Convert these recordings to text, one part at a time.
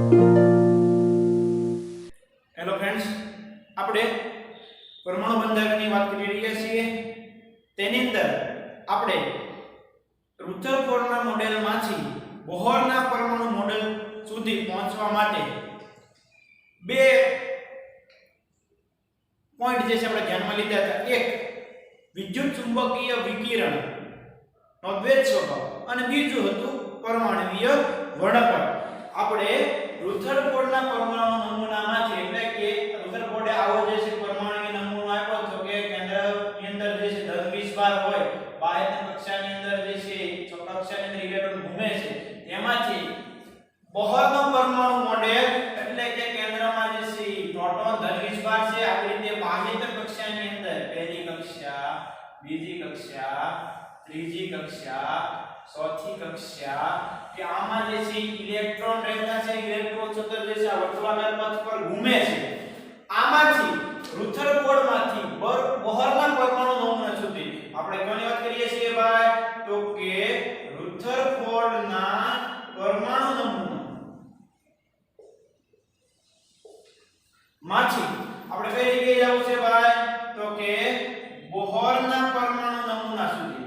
Hello friends, આપણે પરમાણુ બંધારણની વાત કરી રહ્યા છીએ. તેની અંદર આપણે રુથરફોર્ડના મોડેલમાંથી બોહરના પરમાણુ મોડેલ સુધી પહોંચવા માટે બે પોઈન્ટ જે છે આપણે ધ્યાનમાં લીધા હતા. એક, વિદ્યુત ચુંબકીય વિકિરણ નો દ્વૈત સ્વભાવ, અને બીજું હતું પરમાણુવીય વર્ણપટ. આપણે રુથરફોર્ડના પરમાણુ નમૂનામાંથી એટલે કે રુથરફોર્ડે આવો જે છે પરમાણુવીય નમૂનો આપ્યો હતો કે કેન્દ્રની અંદર જે છે ધન 20 ભાર હોય, બાહ્ય કક્ષાની અંદર જે છે ચોક્કસ કક્ષાની અંદર ઇલેક્ટ્રોન ઘૂમે છે, તેમાંથી બોહરનો પરમાણુ મોડેલ એટલે કે કેન્દ્રમાં જે છે પ્રોટોન ધન 20 ભાર છે, આવી રીતે બાહ્ય કક્ષાની અંદર પહેલી કક્ષા, બીજી કક્ષા, ત્રીજી કક્ષા, ચોથી કક્ષા કે આમાં જે છે ઇલેક્ટ્રોન રહેતા છે, ઇલેક્ટ્રોન સતત જે છે વર્તુળાકાર પથ પર ઘૂમે છે. આમાંથી રુથરફોર્ડમાંથી બોહરના પરમાણુ નમૂના સુધી આપણે કોની વાત કરીએ છીએ ભાઈ? તો કે રુથરફોર્ડના પરમાણુ નમૂના માંથી આપણે કઈ જગ્યાએ જવું છે ભાઈ? તો કે બોહરના પરમાણુ નમૂના સુધી.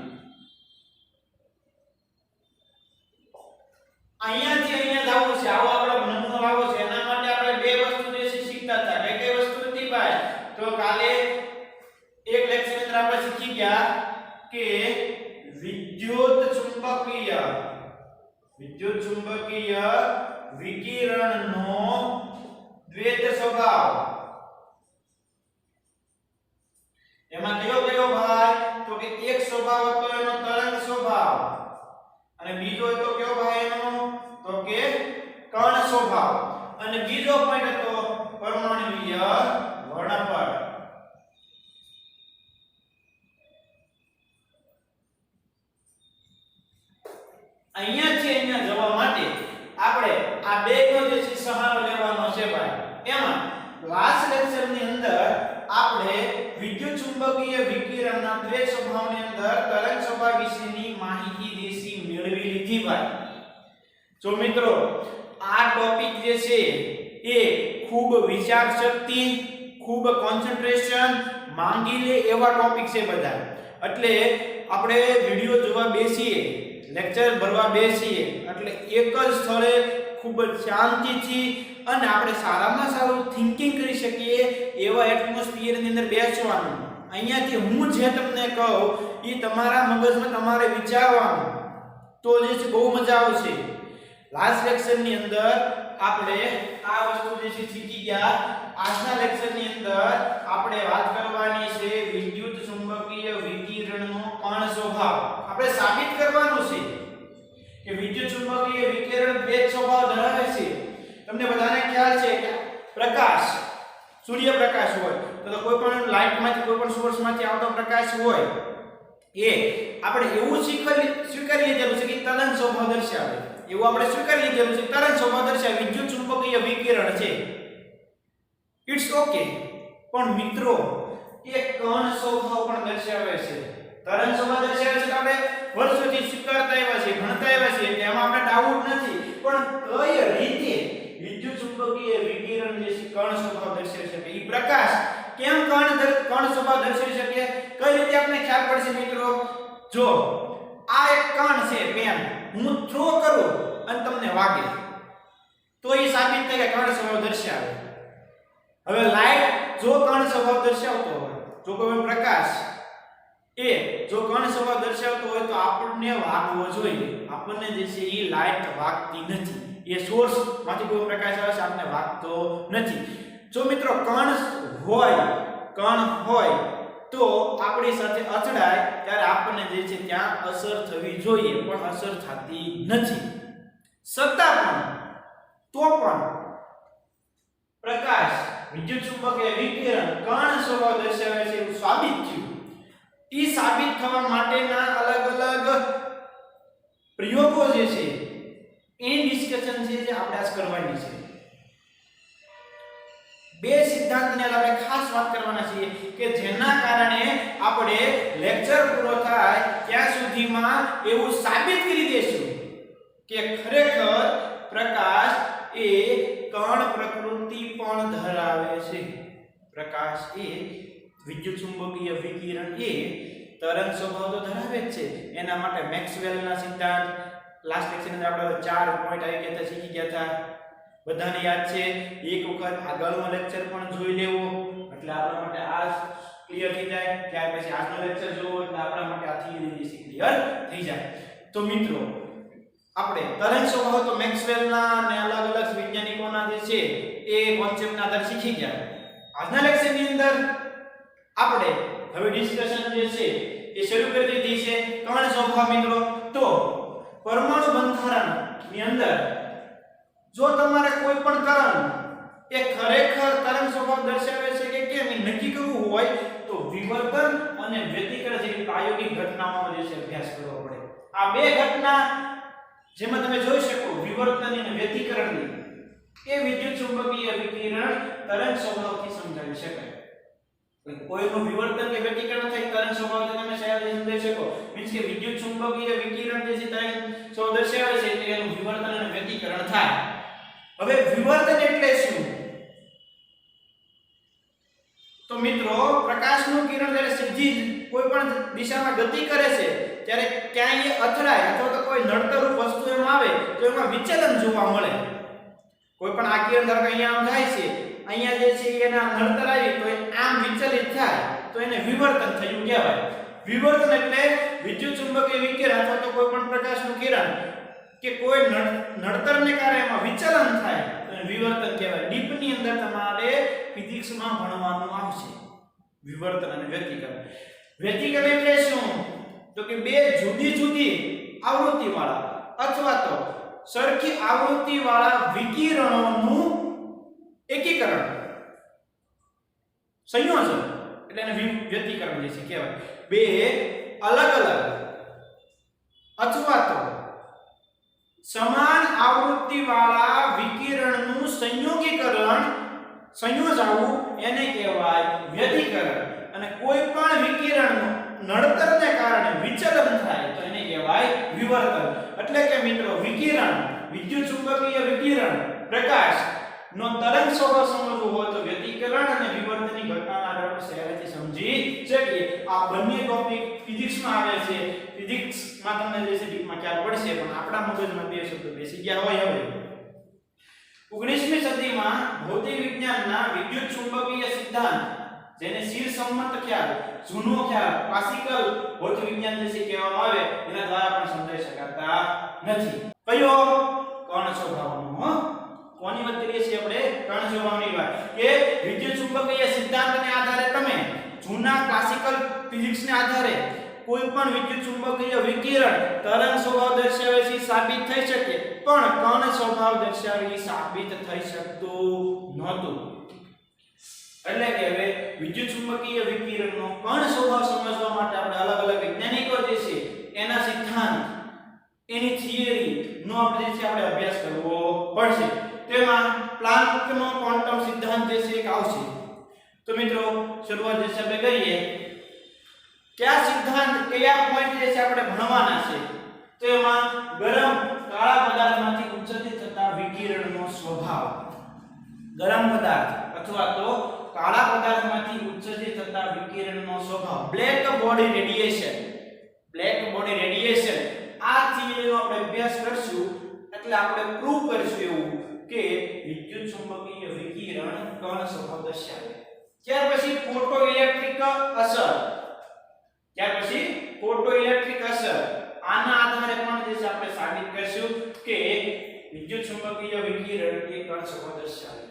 અહીંયાથી અહીંયા જવું છે, આવો આપણે નમૂનો લાવવો છે. એના માટે આપણે બે વસ્તુ જે છે શીખતા હતા. કઈ વસ્તુ હતી ભાઈ? તો કાલે એક લેક્ચર અંદર આપણે શીખી ગયા કે વિદ્યુત ચુંબકીય વિકિરણનો દ્વૈત સ્વભાવ. એમાં કયો ભાઈ? તો કે એક સ્વભાવ હતો એનો તરંગ સ્વભાવ, અને બીજો હતો કયો ભાઈ એનો? તો કે કણ સ્વભાવ, અને બીજો પોઈન્ટ હતો પરમાણુવીય વર્ણપટ. અહીંયાથી અહીંયા જવા માટે આપણે આ બેનો જે છે સહારો લેવાનો છે ભાઈ. એમાં લાસ્ટ લેક્ચરની અંદર આપણે વિદ્યુત ચુંબકીય વિકિરણના દ્વૈત સ્વભાવની અંદર તરંગ સ્વભાવ વિશેની માહિતી દેશી મેળવી લીધી ભાઈ. જો મિત્રો, આ ટોપિક જે છે એ ખૂબ વિચાર શક્તિ, ખૂબ કોન્સન્ટ્રેશન માંગી લે એવા ટોપિક છે બધા. એટલે આપણે વિડિયો જોવા બેસીએ, લેક્ચર ભરવા બેસીએ એટલે એક જ સ્થળે ખૂબ જ શાંતિથી અને આપણે સારામાં સારું થિંકિંગ કરી શકીએ એવા એટમોસ્ફિયરની અંદર બેસવાનું. અહીંયાથી હું જે તમને કહું એ તમારા મગજમાં તમારે વિચારવાનું, તો જે છે બહુ મજા આવશે. લાસ્ટ લેક્ચરની અંદર આપણે આ વસ્તુ જે છે શીખી ગયા. આજના લેક્ચરની અંદર આપણે વાત કરવાની છે વિદ્યુત ચુંબકીય વિકિરણનો કણ સ્વભાવ. આપણે સાબિત કરવાનું છે કે વિદ્યુત ચુંબકીય વિકિરણ દ્વૈત સ્વભાવ ધરાવે છે. તમને બધાને ખ્યાલ છે કે પ્રકાશ, સૂર્યપ્રકાશ હોય તો કોઈ પણ લાઇટમાંથી, કોઈ પણ સોર્સમાંથી આવતો પ્રકાશ હોય એ આપણે એવું સ્વીકારી લીધેલું છે કે તરંગ સ્વભાવ દર્શાવે. એવું આપણે સ્વીકારી લીધેલું છે તરંગ સ્વભાવ દર્શાવે, વિદ્યુત ચુંબકીય વિકિરણ છે. It's okay. પણ મિત્રો, એ કણ સ્વભાવ પણ દર્શાવે છે, તરંગ સ્વભાવ દર્શાવે છે. આપણે વર્ષોથી સ્વીકારતા આવ્યા છે, ભણતા આવ્યા છે, એટલે એમાં આપણે ડાઉટ નથી. પણ કઈ રીતે વિદ્યુત ચુંબકીય વિકિરણ જે કણ સ્વભાવ દર્શાવી શકે, એ પ્રકાશ કેમ કણ સ્વભાવ દર્શાવી શકે, કઈ રીતે આપણે ખ્યાલ પડશે મિત્રો? જો આ એક કણ છે, પેન હું થ્રો કરું અને તમને વાગે તો એ સાબિત થાય કે કણ સ્વભાવ દર્શાવે. હવે લાઈટ જો કણ સ્વભાવ દર્શાવતો હોય, જો કોઈ પ્રકાશ એ જો કણ સ્વભાવ દર્શાવતો હોય તો આપણને વાગવો જોઈએ. આપણને જે છે એ લાઈટ વાગતી નથી, એ સોર્સ માંથી કોઈ પ્રકાશ આવે છે, આપણને વાગતો નથી. જો મિત્રો કણ હોય તો આપણી સાથે અથડાય ત્યારે આપણને જે છે ત્યાં અસર થવી જોઈએ, પણ અસર થતી નથી. છતાં પણ પ્રકાશ, વિદ્યુત ચુંબકીય વિકિરણ કણ સ્વભાવ દર્શાવે છે એવું સાબિત થયું. એ સાબિત થવા માટેના અલગ અલગ પ્રયોગો જે છે એ ડિસ્કશન છે જે આપણે આજ કરવાની છે. બે સિદ્ધાંતને આપણે ખાસ વાત કરવાના છીએ કે જેના કારણે આપણે લેક્ચર પૂરો થાય ત્યાં સુધીમાં એવું સાબિત કરી દેશું કે ખરેખર પ્રકાશ એ પ્રકાશ એ વિદ્યુત ચુંબકીય વિકિરણ એ તરંગ સ્વભાવ તો ધરાવે જ છે. એના માટે મેક્સવેલના સિદ્ધાંત લાસ્ટ લેક્ચરની અંદર આપણે 4 પોઈન્ટ આવી ગયા હતા, શીખી ગયા હતા. બધાને યાદ છે? એક વખત આગળનો લેક્ચર પણ જોઈ લેવો એટલે આપણા માટે આ ક્લિયર થઈ જાય. ત્યાર પછી આજનો લેક્ચર જોવો એટલે આપણા માટે આ થિયરી ક્લિયર થઈ જાય. તો મિત્રો આપણે તરંગ સ્વભાવ તો મેક્સવેલના અને અલગ અલગ વૈજ્ઞાનિકોના જે છે એ કોન્સેપ્ટના આધારે શીખી ગયા. આજના લેક્ચરની અંદર આપણે હવે ડિસ્કશન જે છે એ શરૂ કરી દીધી છે કર્ણ સ્વભાવ. મિત્રો તો પરમાણુ બંધારણની અંદર જો તમારે કોઈ પણ તરંગ એ ખરેખર તરંગ સ્વભાવ દર્શાવે છે કે કેમ એ નક્કી કરવું હોય તો વિવર્તન અને વ્યતિકરણ જેવી પ્રાયોગિક ઘટનાઓનો જે છે અભ્યાસ કરવો પડે. આ બે ઘટના જેમાં તમે જોઈ શકો વિવર્તન અને વ્યતિકરણની એ વિદ્યુત ચુંબકીય વિકિરણ તરંગ સ્વભાવથી સમજાવી શકાય. કોઈનું વિવર્તન કે વ્યતિકરણ થાય તરંગ સ્વભાવથી તમે સહેલાઈથી સમજાવી શકો. મીન્સ કે વિદ્યુત ચુંબકીય વિકિરણ જે છે તરંગ સ્વભાવ દર્શાવે છે એટલે એનું વિવર્તન અને વ્યતિકરણ થાય. હવે વિવર્તન એટલે શું? તો મિત્રો પ્રકાશનું કિરણ જ્યારે સીધી કોઈ પણ દિશામાં ગતિ કરે છે ત્યારે ક્યાંય અથડાય અથવા તો કોઈ નડતરરૂપ વસ્તુ એમાં આવે તો એમાં વિચલન જોવા મળે. કોઈ પણ આ કિરણ ધારો કે અહીંયા આમ જાય છે, અહીંયા જે છે એના નડતર આવી તો આમ વિચલિત થાય તો એને વિવર્તન થયું કહેવાય. વિવર્તન એટલે વિદ્યુત ચુંબકીય વિકિરણ અથવા તો કોઈ પણ પ્રકાશનું કિરણ કે કોઈ નડતરને કારણે એમાં વિચલન થાય તો વિવર્તન કહેવાય. ડીપની અંદર તમારે ફિઝિક્સમાં ભણવાનું આવશે વિવર્તન અને વ્યતિકરણ. વ્યતિકરણ એટલે શું? તો કે બે જુદી જુદી આવૃત્તિ વાળા અથવા તો સરખી આવૃત્તિ વાળા વિકિરણોનું એકીકરણ સંયોજન એટલે એને વ્યતિકરણ જે છે કહેવાય. બે અલગ અલગ અથવા તો સમાન આવૃત્તિ વાળા વિકિરણનું સંયોજાવું એને કહેવાય વ્યતિકરણ. અને કોઈ પણ વિકિરણનું નડતરને કારણે વિચલન થાય તો એને કહેવાય વિવર્તન. એટલે કે મિત્રો વિકિરણ વિદ્યુત ચુંબકીય વિકિરણ પ્રકાશ નો તરંગ સ્વભાવ સમજવો હોય તો વ્યતિકરણ અને વિવર્તનની ઘટનાના આધારે સહેલાઈથી સમજી શકીએ. આ બંને ટોપિક ફિઝિક્સમાં આવે છે. ફિઝિક્સમાં તમને જે છે ડીપમાં ખ્યાલ પડશે પણ આપણા મગજમાં બે શબ્દો બેસી ગયા હોય. હવે 19મી સદીમાં ભૌતિક વિજ્ઞાનના વિદ્યુત ચુંબકીય સિદ્ધાંત જેને શિરસંમત ખ્યાલ જૂનો ખ્યાલ ક્લાસિકલ ભૌતિક વિજ્ઞાન જે છે કહેવામાં આવે એના દ્વારા પણ સમજાઈ શકાતા નથી. કયો? કર્ણ સ્વભાવનો. કોની વાત કરીએ છીએ આપણે? કર્ણ સ્વભાવની વાત. કે વિદ્યુત ચુંબકીય સિદ્ધાંતને આધારે તમે જૂના ક્લાસિકલ ફિઝિક્સને આધારે કોઈ પણ વિદ્યુત ચુંબકીય વિકિરણ તરંગ સ્વભાવ દર્શાવે છે સાબિત થઈ શકે પણ કર્ણ સ્વભાવ દર્શાવી સાબિત થઈ શકતું નહોતું. એટલે કે હવે વિદ્યુત ચુંબકીય વિકિરણનો કર્ણ સ્વભાવ સમજવા માટે આપણે અલગ અલગ વૈજ્ઞાનિકો જે છે એના સિદ્ધાંત એની થિયરી નો આપણે અભ્યાસ કરવો પડશે. તેમાં પ્લાન્કનો ક્વોન્ટમ સિદ્ધાંત જે છે એક આવશે. તો મિત્રો શરૂઆત જે છે આપણે કરીએ. કયા સિદ્ધાંત કયા પોઈન્ટ જે છે આપણે ભણવાના છે તો એમાં ગરમ કાળા પદાર્થમાંથી ઉત્સર્જિત થતા વિકિરણનો સ્વભાવ. ગરમ પદાર્થ અથવા તો કાળા પદાર્થમાંથી ઉત્સર્જિત થતા વિકિરણનો સ્વભાવ. Black body radiation. Black body radiation આ થિયરીનો આપણે અભ્યાસ કરશું એટલે આપણે પ્રૂવ કરીશું એવું કે વિદ્યુત ચુંબકીય વિકિરણ કર્ણ સ્વભાવ દર્શાવે. ત્યાર પછી ફોટો ઇલેક્ટ્રિક અસર. આના આધારે પણ જે છે આપણે સાબિત કરીશું કે વિદ્યુત ચુંબકીય વિકિરણ એ કર્ણ સ્વભાવ દર્શાવે.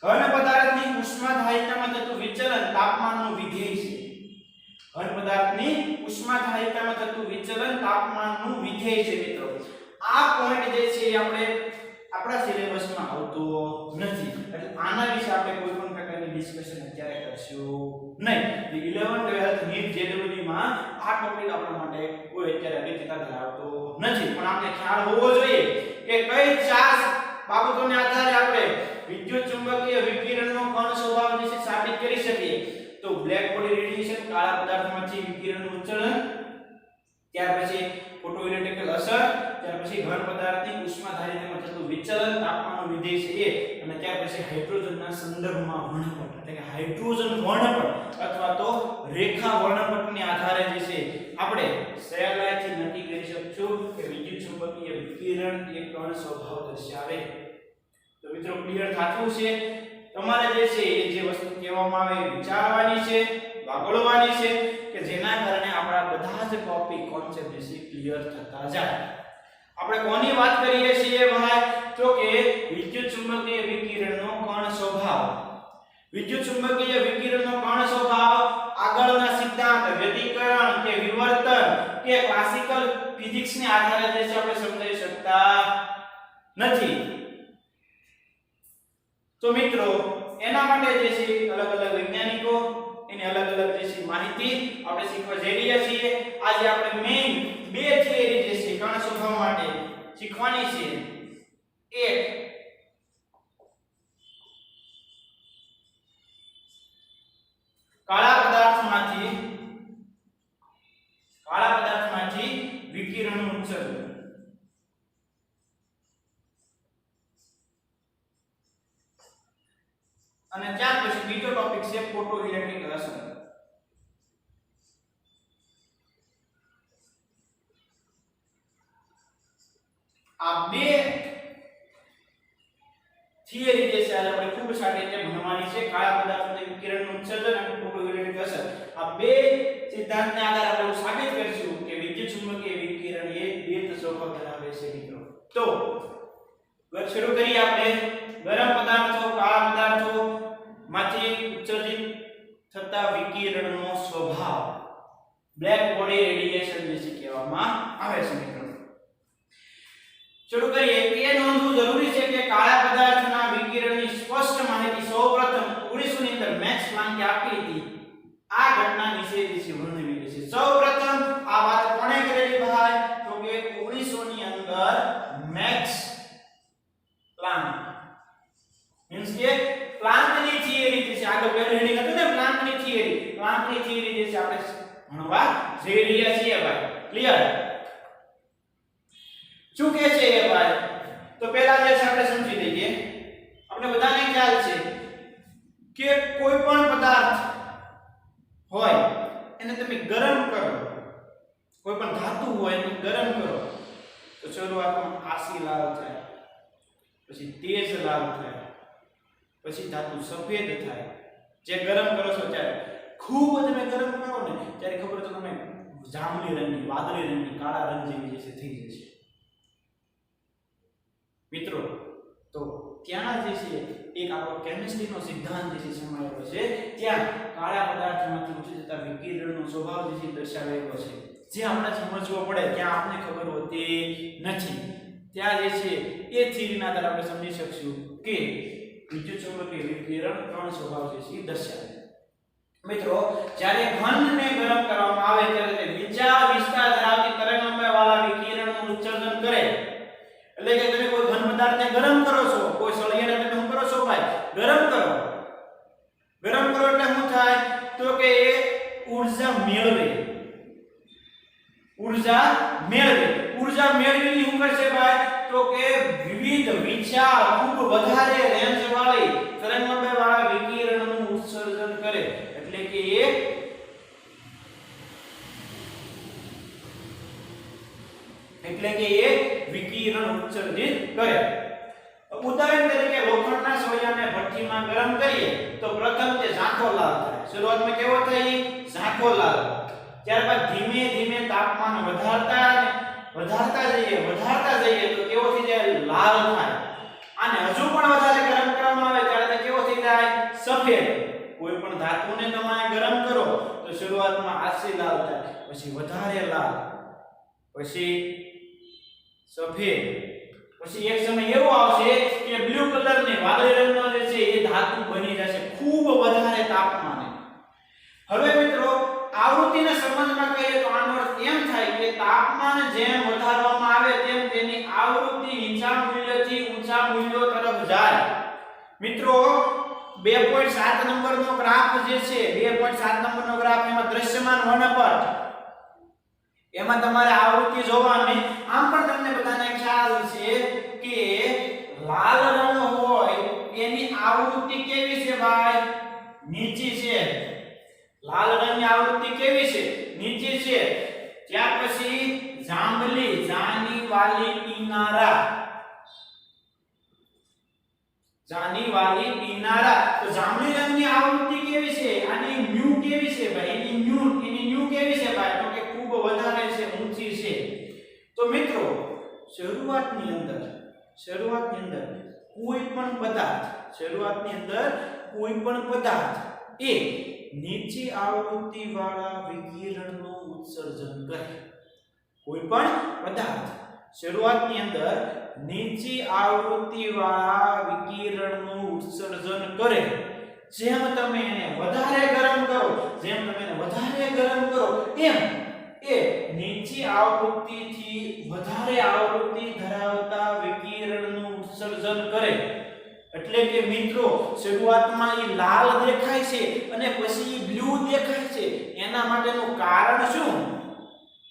ઘન પદાર્થની ઉષ્માધારિતામાં થતું વિચલન તાપમાનનું વિધેય છે. ઘન પદાર્થની ઉષ્માધારિતામાં થતું વિચલન તાપમાનનું વિધેય છે. મિત્રો આ પોઈન્ટ જે છે આપણે આપણા સિલેબસમાં આવતો નથી એટલે આના વિશે આપણે કોઈ પણ પ્રકારની ડિસ્કશન અત્યારે કરશું નહીં. 11 12 નીટ જેડબલ્યુ માં આ ટોપિક આપણા માટે કોઈ અત્યારે અગત્યતા ધરાવતો નથી પણ આપણે ખ્યાલ હોવો જોઈએ કે કઈ ચાર બાબતોને આધારે આપણે વિદ્યુત ચુંબકીય વિકિરણનો કર્ણ સ્વભાવ વિશે સાબિત કરી શકીએ. તો બ્લેક બોડી રેડિયેશન કાળા પદાર્થમાંથી વિકિરણનું ઉત્સર્જન, ત્યાર પછી ફોટો ઇલેક્ટ્રિકલ અસર, ત્યાર પછી ઘન પદાર્થની ઉષ્માધારિતામાં થતું વિચલન તાપમાનનું વિધેય છે એ, અને ત્યાર પછી હાઇડ્રોજનના સંદર્ભમાં વર્ણપટ એટલે કે હાઇડ્રોજન વર્ણપટ અથવા તો રેખા વર્ણપટની આધારે જે છે આપણે સહેલાઈથી નક્કી કરી શકશું કે વિદ્યુત ચુંબકીય વિકિરણ એ કણ સ્વભાવ દર્શાવે. તો મિત્રો ક્લિયર થાતું છે? તમારે જે છે એ જે વસ્તુ કહેવામાં આવે એ વિચારવાની છે, વાગોળવાની છે કે જેના કારણે આપણા બધા જ ટોપિક કોન્સેપ્ટ જે છે ક્લિયર થતા જાય. આપણે કોની વાત કરીએ છીએ ભાઈ? તો કે વિદ્યુત ચુંબકીય વિકિરણનો કણ સ્વભાવ. વિદ્યુત ચુંબકીય વિકિરણનો કણ સ્વભાવ આગળના સિદ્ધાંત વ્યતિકરણ કે વિવર્તન કે ક્લાસિકલ ફિઝિક્સને આધારે જે છે આપણે સમજાવી શકતા નથી. તો મિત્રો એના માટે જે છે અલગ અલગ વૈજ્ઞાનિકો એની અલગ અલગ જે છે માહિતી આપણે શીખવા જઈ રહ્યા છીએ. આજે આપણે મેઈન બે થિયરી જે છે કણ સ્વભાવ માટે શીખવાની છે. એક કાળા પદાર્થમાંથી વિકિરણનું ઉત્સર્જન, અને ત્યાર પછી બીજો ટોપિક છે ફોટો ઇલેક્ટ્રિક અસર. આ બે થિયરી જે છે આપણે ખૂબ સારી રીતે ભણવાની છે. કાળા પદાર્થમાંથી વિકિરણનું ઉત્સર્જન અને ફોટો ઇલેક્ટ્રિક અસર, આ બે સિદ્ધાંતના આધારે આપણે સાબિત કરીશું કે વિદ્યુત ચુંબકીય વિકિરણ એ દ્વૈત સ્વભાવ ધરાવે છે મિત્રો. તો શરૂ કરીએ આપણે. ગરમ પદાર્થો કાળા પદાર્થો માંથી ઉત્સર્જિત થતા વિકિરણનો સ્વભાવ બ્લેક બોડી રેડિયેશન જે કહેવામાં આવે છે મિત્રો. શરૂ કરીએ. એ નોંધવું જરૂરી છે કે કાળા પદાર્થના વિકિરણની સ્પષ્ટ માહિતી સૌપ્રથમ 1900 ની અંદર મેક્સ પ્લાન્કે આપી હતી. આ ઘટના વિશે જે વર્ણવી છે. સૌપ્રથમ આ વાત કોણે કરેલી ભાઈ? તો કે 1900 ની અંદર મેક્સ પ્લાન્ક મીન્સ કે પ્લાન્કની થિયરી જે છે આગળ પહેલું હેડિંગ હતું ને પ્લાન્કની થિયરી જે છે આપણે ભણવા જઈ રહ્યા છીએ ભાઈ. ક્લિયર? શું કહે છે એ ભાઈ? તો પહેલા જે છે આપણે સમજી લઈએ. આપણે બધાને ખ્યાલ છે કે કોઈ પણ પદાર્થ હોય એને તમે ગરમ કરો, કોઈ પણ ધાતુ હોય એને ગરમ કરો તો શરૂઆતમાં આસી લાલ થાય, પછી તેજ લાલ થાય, પછી ધાતુ સફેદ થાય. જે ગરમ કરો છો ત્યારે ખૂબ તમે ગરમ કરો ને ત્યારે ખબર તો તમે જાંબલી રંગની, વાદળી રંગની, કાળા રંગ જેવી જે થઈ જશે મિત્રો. તો ત્યાં જે છે એક આપણો કેમિસ્ટ્રીનો સિદ્ધાંત જે છે સમાયેલો છે. ત્યાં કાળા પદાર્થમાંથી ઉત્સર્જિત થતા વિકિરણનો સ્વભાવ જે છે દર્શાવેલો છે. જે આપણે સમજવો પડે ત્યાં આપણે ખબર હોતી નથી. ત્યાં જે છે એ થિયરીના આધારે આપણે સમજી શકશું કે વિદ્યુત ચુંબકીય વિકિરણ ત્રણ સ્વભાવ જે છે દર્શાવે. મિત્રો જ્યારે ઘનને ગરમ કરવામાં આવે ત્યારે તે નીચા વિસ્તાર ધરાવતી તરંગલંબાઈ વાળા વિકિરણનું ઉત્સર્જન કરે. એટલે કે તમે કોઈ ઘન પદાર્થને ગરમ કરો છો, કોઈ સળિયાને તમે શું કરો છો ભાઈ? ગરમ કરો. ગરમ કરો એટલે શું થાય? તો કે એ ઊર્જા મેળવે. ઊર્જા મેળવીને શું કરશે ભાઈ? તો કે વિવિધ વિશાળ ખૂબ વધારે રેન્જ વાળી તરંગલંબાઈ વાળા વિકિરણનું ઉત્સર્જન કરે. એટલે કે એ વિકિરણ ઉત્સર્જિત કરે. ઉદાહરણ તરીકે લોખંડના સળિયાને ભઠ્ઠીમાં ગરમ કરીએ તો પ્રથમ તે ઝાંખો લાલ થાય. શરૂઆતમાં કેવો થાય? ઝાંખો લાલ. ત્યારબાદ ધીમે ધીમે તાપમાન વધારતા જઈએ તો કેવો થઈ જાય? લાલ થાય. અને હજુ પણ વધારે ગરમ કરવામાં આવે ત્યારે તે કેવો થઈ જાય? સફેદ. કોઈ પણ ધાતુને તમે ગરમ કરો તો શરૂઆતમાં આછી લાલ થાય, પછી વધારે લાલ, પછી સફેદ, પછી એક સમય એવો આવશે કે બ્લુ કલરની વાદળી રંગનો જે છે એ ધાતુ બની જશે ખૂબ વધારે તાપમાને. હવે મિત્રો આવૃત્તિના સંબંધમાં કહીએ તો આનો અર્થ એમ થાય કે તાપમાન જેમ વધારવામાં આવે તેમ તેની આવૃત્તિ નીચા મૂલ્યથી ઊંચા મૂલ્યો તરફ જાય. મિત્રો 2.7 નંબરનો ગ્રાફ જે છે 2.7 નંબરનો ગ્રાફ એમાં દ્રશ્યમાન વર્ણપટ એમાં તમારે આવૃત્તિ જોવાની. આમ પણ તમને બધાને ખ્યાલ છે કે લાલ રંગ હોય એની આવૃત્તિ કેવી છે ભાઈ? નીચી છે. લાલ રંગની આવૃત્તિ કેવી છે? નીચી છે. ત્યાર પછી જાંબલી, જાની વાલી પીનારા, જાની વાલી પીનારા. તો જાંબલી રંગની આવૃત્તિ કેવી છે? આની મ્યુ કેવી છે ભાઈ? એની મ્યુ કેવી છે ભાઈ? તો કે ખૂબ વધારે છે, ઊંચી છે. તો મિત્રો શરૂઆતની અંદર કોઈ પણ પદાર્થ એ નીચી આવૃત્તિ વાળા વિકિરણનું ઉત્સર્જન કરે. કોઈ પણ પદાર્થ શરૂઆતની અંદર નીચી આવૃત્તિ વાળા વિકિરણનું ઉત્સર્જન કરે. જેમ તમે એને વધારે ગરમ કરો એમ એ નીચી આવૃત્તિથી વધારે આવૃત્તિ ધરાવતા વિકિરણનું ઉત્સર્જન કરે. એટલે કે મિત્રો શરૂઆતમાં એ લાલ દેખાય છે અને પછી બ્લુ દેખાય છે. એના માટેનું કારણ શું?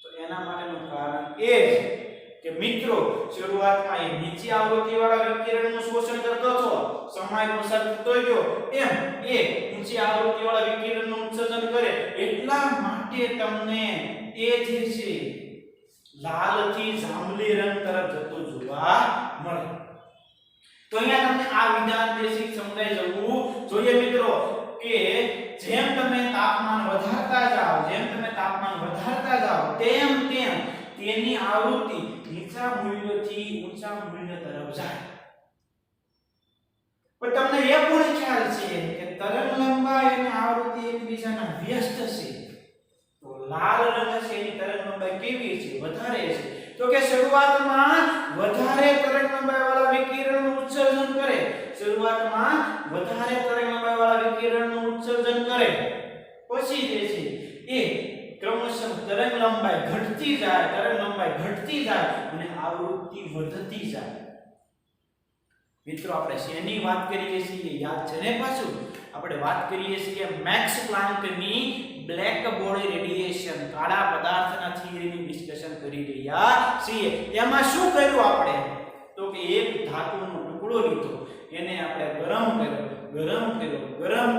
તો એના માટેનું કારણ એ કે મિત્રો શરૂઆતમાં એ નીચી આવૃત્તિ વાળા વિકિરણનું શોષણ કરતો હતો, સમય પસાર થતો ગયો એમ એ ઊંચી આવૃત્તિ વાળા વિકિરણનું ઉત્સર્જન કરે. એટલા માટે તમને એ જે છે લાલ થી જાંબલી રંગ તરફ જતો જોવા મળે. તો અહીંયા તમને આ વિધાન બેસિક સમજાઈ જવું જોઈએ મિત્રો કે જેમ તમે તાપમાન વધારતા જાઓ તેમ તેની આવૃત્તિ નીચા મૂલ્યથી ઊંચા મૂલ્ય તરફ જાય. પણ તમને એ પણ ખ્યાલ છે કે તરંગ લંબાઈ અને આવૃત્તિ એકબીજાના વ્યસ્ત છે. તો લાલ રંગ છે એની તરંગ લંબાઈ કેવી છે? વધારે છે. તો કે શરૂઆતમાં વધારે તરંગ લંબાઈ વાળા વિકિરણનું ઉત્સર્જન કરે. પછી જે છે એ ક્રમશઃ તરંગ લંબાઈ ઘટતી જાય અને આવૃત્તિ વધતી જાય. મિત્રો આપણે શેની વાત કરીએ છીએ યાદ છે ને? પાછું આપણે વાત કરીએ છીએ મેક્સ પ્લાન્કની બ્લેક બોડી રેડિયેશન, કાળા પદાર્થના થિયરીની ડિસ્કશન કરી રહ્યા છીએ. એમાં શું કર્યું આપણે? તો કે એક ધાતુનો ટુકડો લીધો, એને આપણે ગરમ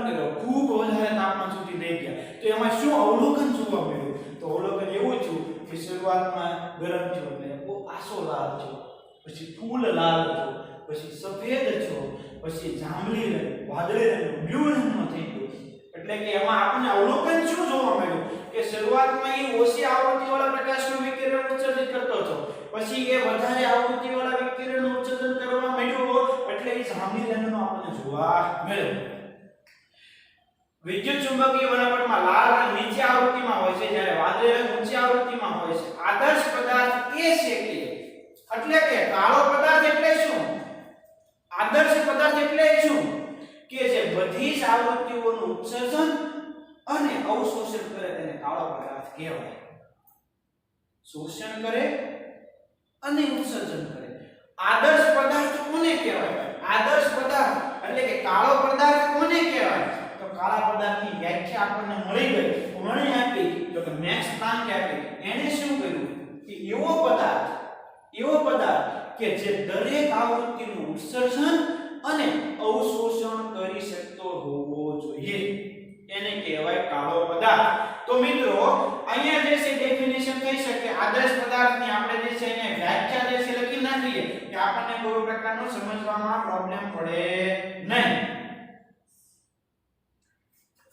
કર્યો, ખૂબ વધારે તાપમાન સુધી લઈ ગયા. તો એમાં શું અવલોકન જોવા મળ્યું? તો અવલોકન એવું થયું કે શરૂઆતમાં ગરમ થયો એટલે આસો લાલ થયો, પછી ફૂલ લાલ થયો, પછી સફેદ થયો, પછી જાંબલી રંગ, વાદળી રંગ, બ્લુ રંગનો થઈ ગયો. એટલે કે એમાં આપણને અવલોકન શું જોવા મળ્યું કે શરૂઆતમાં એ ઓછી આવૃત્તિવાળા પ્રકાશનું વિકિરણ ઉત્સર્જિત કરતો હતો, પછી એ વધારે આવૃત્તિવાળા વિકિરણનું ઉત્સર્જન કરવા માંડ્યો એટલે એ જાંબલી રંગનો આપણને જોવા મળ્યો. વિદ્યુત ચુંબકીય બનાવટમાં લાલ રંગ નીચી આવૃત્તિમાં હોય છે જ્યારે વાદળી રંગ ઊંચી આવૃત્તિમાં હોય છે. આદર્શ પદાર્થ એ છે કે એટલે કે કાળો પદાર્થ એટલે શું? આદર્શ પદાર્થ એટલે શું કે જે બધી જ આવૃત્તિઓનું ઉત્સર્જન અને અવશોષણ કરે તેને કાળો પદાર્થ કહેવાય. શોષણ કરે અને ઉત્સર્જન કરે. આદર્શ પદાર્થ કોને કહેવાય? આદર્શ પદાર્થ એટલે કે કાળો પદાર્થ કોને કહેવાય? તો કાળા પદાર્થની વ્યાખ્યા આપણને મળી ગઈ. કોણે આપી? તો કે મેક્સ પ્લાન્કે આપી. એને શું કર્યું કે એવો પદાર્થ કે જે દરેક આવૃત્તિનું ઉત્સર્જન અને અવશોષણ કરી શકતો હોવો જોઈએ એને કહેવાય કાળો પદાર્થ. તો મિત્રો અહીંયા જે છે ડેફિનેશન કહી શકે આદર્શ પદાર્થની આપણે જે છે અહીંયા વ્યાખ્યા જે છે લખી નાખીએ કે આપણને કોઈ પ્રકારનો સમજવામાં પ્રોબ્લેમ પડે નહીં.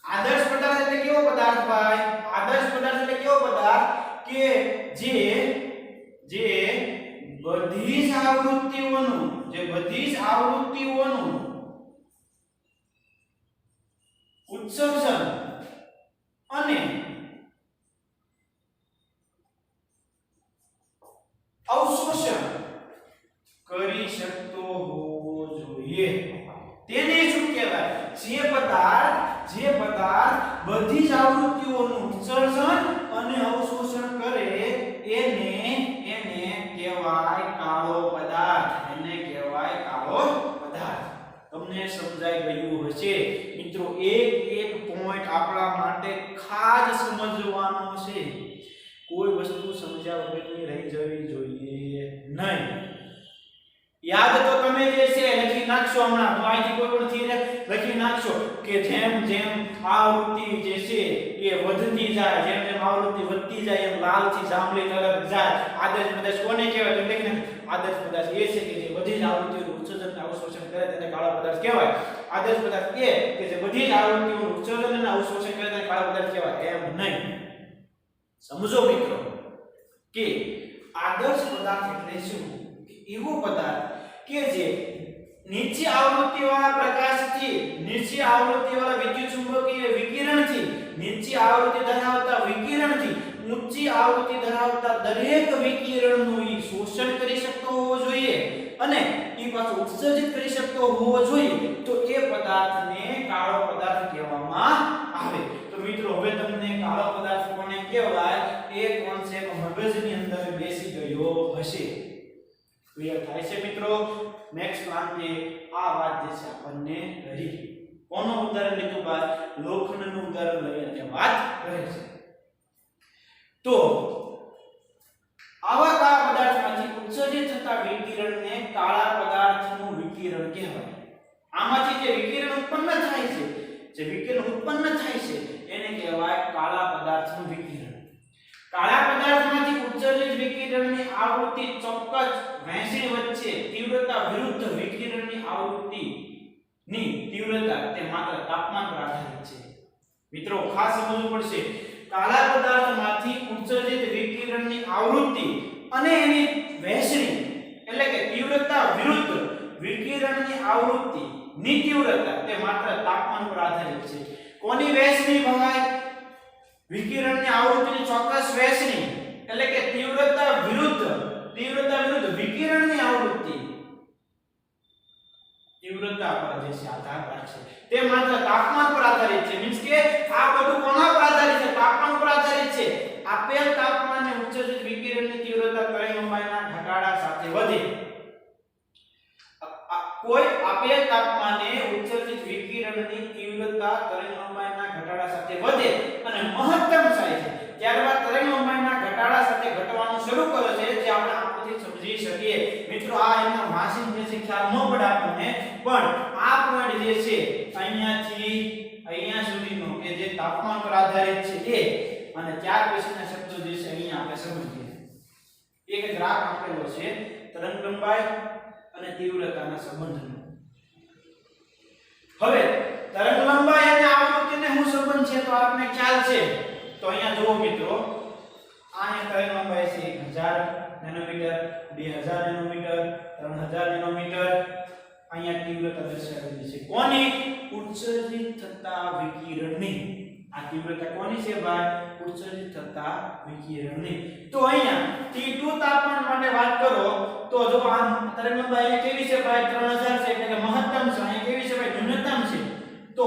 આદર્શ પદાર્થ એટલે કેવો પદાર્થ ભાઈ? આદર્શ પદાર્થ એટલે કેવો પદાર્થ કે જે બધી જ આવૃત્તિઓનું ઉત્સર્જન અને અવશોષણ કરી શકતો હોવો જોઈએ. તેને શું કહેવાય? જે પદાર્થ બધી જ આવૃત્તિઓનું ઉત્સર્જન અને અવશોષણ કરે એને કહેવાય કાળો પદાર્થ. તમને સમજાઈ ગયું હશે મિત્રો? એક પોઈન્ટ આપણા માટે ખાસ સમજવાનો છે. કોઈ વસ્તુ સમજ્યા વગરની રહી જવી જોઈએ નહીં. યાદ તો તમે જે છે નાખશો હમણાં તો અહીંથી કોઈ પણ ચીજ લખી નાખશો કે જેમ જેમ આવૃત્તિ જે છે એ વધતી જાય, જેમ જેમ આવૃત્તિ વધતી જાય એમ લાલથી જાંબલી તરફ જાય. આદર્શ પદાર્થ કોને કહેવાય તો લખી નાખો. આદર્શ પદાર્થ એ છે કે જે બધી જ આવૃત્તિઓનું ઉત્સર્જન અને અવશોષણ કરે તેને કાળો પદાર્થ કહેવાય. આદર્શ પદાર્થ એ કે જે બધી જ આવૃત્તિઓનું ઉત્સર્જન અને અવશોષણ કરે તેને કાળો પદાર્થ કહેવાય. એમ નહીં. સમજો મિત્રો કે આદર્શ પદાર્થ એટલે શું? એવો પદાર્થ કે જે નીચી આવૃત્તિવાળા પ્રકાશથી, નીચી આવૃત્તિવાળા વિદ્યુતચુંબકીય વિકિરણથી, નીચી આવૃત્તિ ધરાવતા વિકિરણથી ઊંચી આવૃત્તિ ધરાવતા દરેક વિકિરણનું ઈ શોષણ કરી શકતો હોવો જોઈએ અને ઈ પાછો ઉત્સર્જિત કરી શકતો હોવો જોઈએ. તો એ પદાર્થને કાળો પદાર્થ કહેવામાં આવે. તો મિત્રો હવે તમને કાળો પદાર્થ કોને કહેવાય એ કોન્સેપ્ટ મગજની અંદર બેસી ગયો હશે. ક્લિયર થાય છે મિત્રો? નેક્સ્ટ ક્લાસમાં આ વાત જે છે આપણને કરી. કોનું ઉદાહરણ લીધું? બાદ લોખંડનું ઉદાહરણ લઈને વાત કરે છે. તો આવા કાળા પદાર્થમાંથી ઉત્સર્જિત થતા વિકિરણને કાળા પદાર્થનું વિકિરણ કહેવાય. આમાંથી જે વિકિરણ ઉત્પન્ન થાય છે, જે વિકિરણ ઉત્પન્ન થાય છે એને કહેવાય કાળા પદાર્થનું વિકિરણ. કાળા પદાર્થમાંથી ઉત્સર્જિત વિકિરણની આવૃત્તિ ચોક્કસ વહેંચણી વચ્ચે તીવ્રતા વિરુદ્ધ વિકિરણની આવૃત્તિની તીવ્રતા તે માત્ર તાપમાન પર આધારિત છે. મિત્રો ખાસ સમજવું પડશે. કાળા પદાર્થમાંથી ઉત્સર્જિત વિકિરણની આવૃત્તિ અને એની વહેંચણી એટલે કે તીવ્રતા વિરુદ્ધ વિકિરણની આવૃત્તિની તીવ્રતા તે માત્ર તાપમાન પર આધારિત છે. કોની વહેંચણી ભાઈ? વિકિરણની આવૃત્તિની ચોક્કસ વહેંચણી એટલે કે તીવ્રતા વિરુદ્ધ વિકિરણની આવૃત્તિ તીવ્રતા પર જે છે આધાર રાખશે. તે માત્ર તાપમાન પર આધારિત છે. મીન્સ કે આ બધું કોના પર આધારિત છે? તાપમાન પર આધારિત છે. આપેલ તાપમાને ઉત્સર્જિત વિકિરણની તીવ્રતા તરંગલંબાઈના ઘટાડા સાથે વધે. કોઈ આપેલ તાપમાને ઉત્સર્જિત વિકિરણની તીવ્રતા તરંગલંબાઈના ઘટાડા સાથે વધે અને મહત્તમ થાય છે. ત્યારબાદ તરંગલંબાઈના ઘટાડા સાથે ઘટવાનું શરૂ કરે છે, જે આપણે આંખોથી સમજી શકીએ. મિત્રો આ એનો માસિક બેસિક ખ્યાલ ન પડે આપણને, પણ આ પોઈન્ટ જે છે અહીંયાથી અહીંયા સુધીનો કે જે તાપમાન પર આધારિત છે એ અને ત્યાર પછીના શબ્દો જે છે અહીંયા આપણે સમજીએ. એક ગ્રાફ આપેલો છે તરંગલંબાઈ અને તીવ્રતાના સંબંધનો. હવે તરંગલંબાઈ અને આવૃત્તિને શું સંબંધ છે તો આપને ખ્યાલ છે. તો અહીંયા જુઓ મિત્રો, આ તરંગલંબાઈ છે 1000 નેનોમીટર, 2000 નેનોમીટર, 3000 નેનોમીટર. અહીંયા તીવ્રતા દર્શાવેલી છે. કોની? ઉત્સર્જિત થતા વિકિરણની. આ તીવ્રતા કોની છે ભાઈ? ઉત્સર્જિત થતા વિકિરણની. તો અહીંયા T2 તાપમાન માટે વાત કરો તો જો આ તરંગલંબાઈ કેવી છે ભાઈ? 3000 છે એટલે કે મહત્તમ છે. અહીંયા કેવી છે ભાઈ? ન્યૂનતમ છે. તો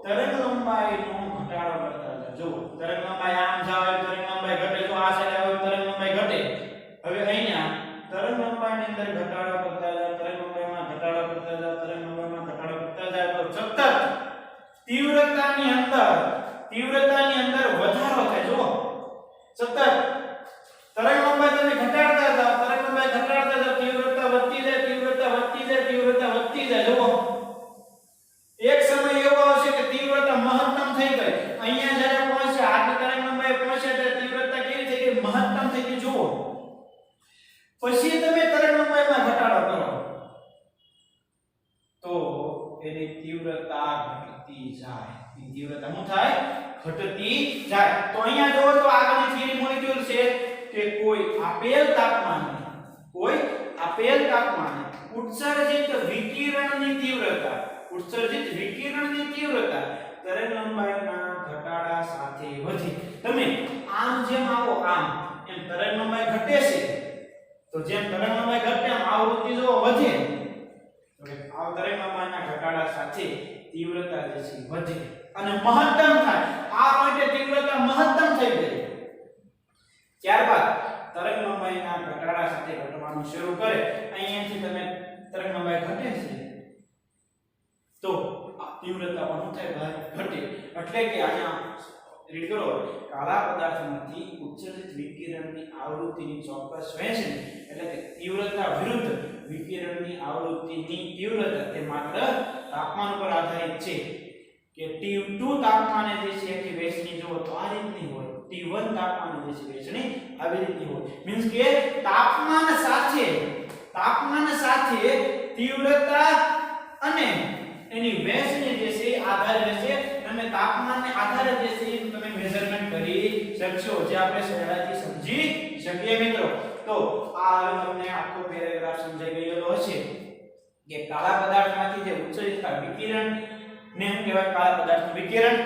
તરંગલંબાઈનો ઘટાડો કરતા જો તરંગલંબાઈ આમ જાવે તરંગલંબાઈ ઘટે. જો આ સાઈડ આવે તરંગલંબાઈ ઘટે. હવે અહીંયા તરંગલંબાઈની અંદર ઘટાડો કરતા જાય, તરંગલંબાઈમાં ઘટાડો કરતા જાય, તરંગલંબાઈમાં ઘટાડો કરતા જાય તો સતત તીવ્રતાની અંદર વધારો થાય. જો સતત તરંગલંબાઈ તમે ઘટાડતા જાવ, તરંગલંબાઈ ઘટાડતા જાવ, તીવ્રતા વધતી જાય, તીવ્રતા વધતી જાય, તીવ્રતા વધતી જાય. જો એક સમય એવો આવશે કે તીવ્રતા મહત્તમ થઈ ગઈ. અહીંયા જ્યારે પહોંચે આટલી તરંગલંબાઈ પહોંચે ત્યારે તીવ્રતા કેવી થઈ ગઈ? મહત્તમ થઈ ગઈ. જુઓ પછી તમે તરંગલંબાઈમાં ઘટાડો કરો તો એની તીવ્રતા ઘટતી જાય. એની તીવ્રતા શું થાય? ઘટતી જાય. તો અહીંયા જો તો આગળની થિયરી મોલેક્યુલ છે કે કોઈ આપેલ તાપમાને ઉત્સર્જિત વિકિરણની તીવ્રતા તરંગલંબાઈના ઘટાડા સાથે વધે. તમે આમ જેમ આવો આમ એમ તરંગલંબાઈ ઘટે છે. તો જેમ તરંગલંબાઈ ઘટે એમ આવૃત્તિ જો વધે. તો આ તરંગલંબાઈના ઘટાડા સાથે તીવ્રતા જે છે વધે અને મહત્તમ થાય. આ પોઈન્ટે તીવ્રતા મહત્તમ થઈ ગઈ. ત્યારબાદ તરંગલંબાઈના ઘટાડા સાથે ઘટવાનું શરૂ કરે. અહીંયાથી તમે તરંગલંબાઈ ઘટે છે તો તીવ્રતા પણ થાય ભાઈ ઘટે. એટલે કે અહીંયા રીડ કરો કાળા પદાર્થમાંથી ઉત્સર્જિત વિકિરણની આવૃત્તિની ચોક્કસ વહેંચણી એટલે કે તીવ્રતા વિરુદ્ધ વિકિરણની આવૃત્તિની તીવ્રતા તે માત્ર તાપમાન પર આધારિત છે કે T2 તાપમાને જે છે કે વહેંચણી જો તો આ રીતની હોય T1 તાપમાને જે છે વહેંચણી આવી રીતની હોય મીન્સ કે તાપમાન સાથે તીવ્રતા અને એની વહેંચણી જે છે આધાર રહેશે તમે તાપમાનને આધારે જે છે તમે મેઝરમેન્ટ કરી શકશો જે આપણે સરળતાથી સમજી શકીએ મિત્રો તો આ હવે તમને આખો પેરેગ્રાફ સમજાઈ ગયેલો હશે કે કાળા પદાર્થમાંથી જે ઉત્સર્જિત વિકિરણ ને શું કહેવાય કાળા પદાર્થનું વિકિરણ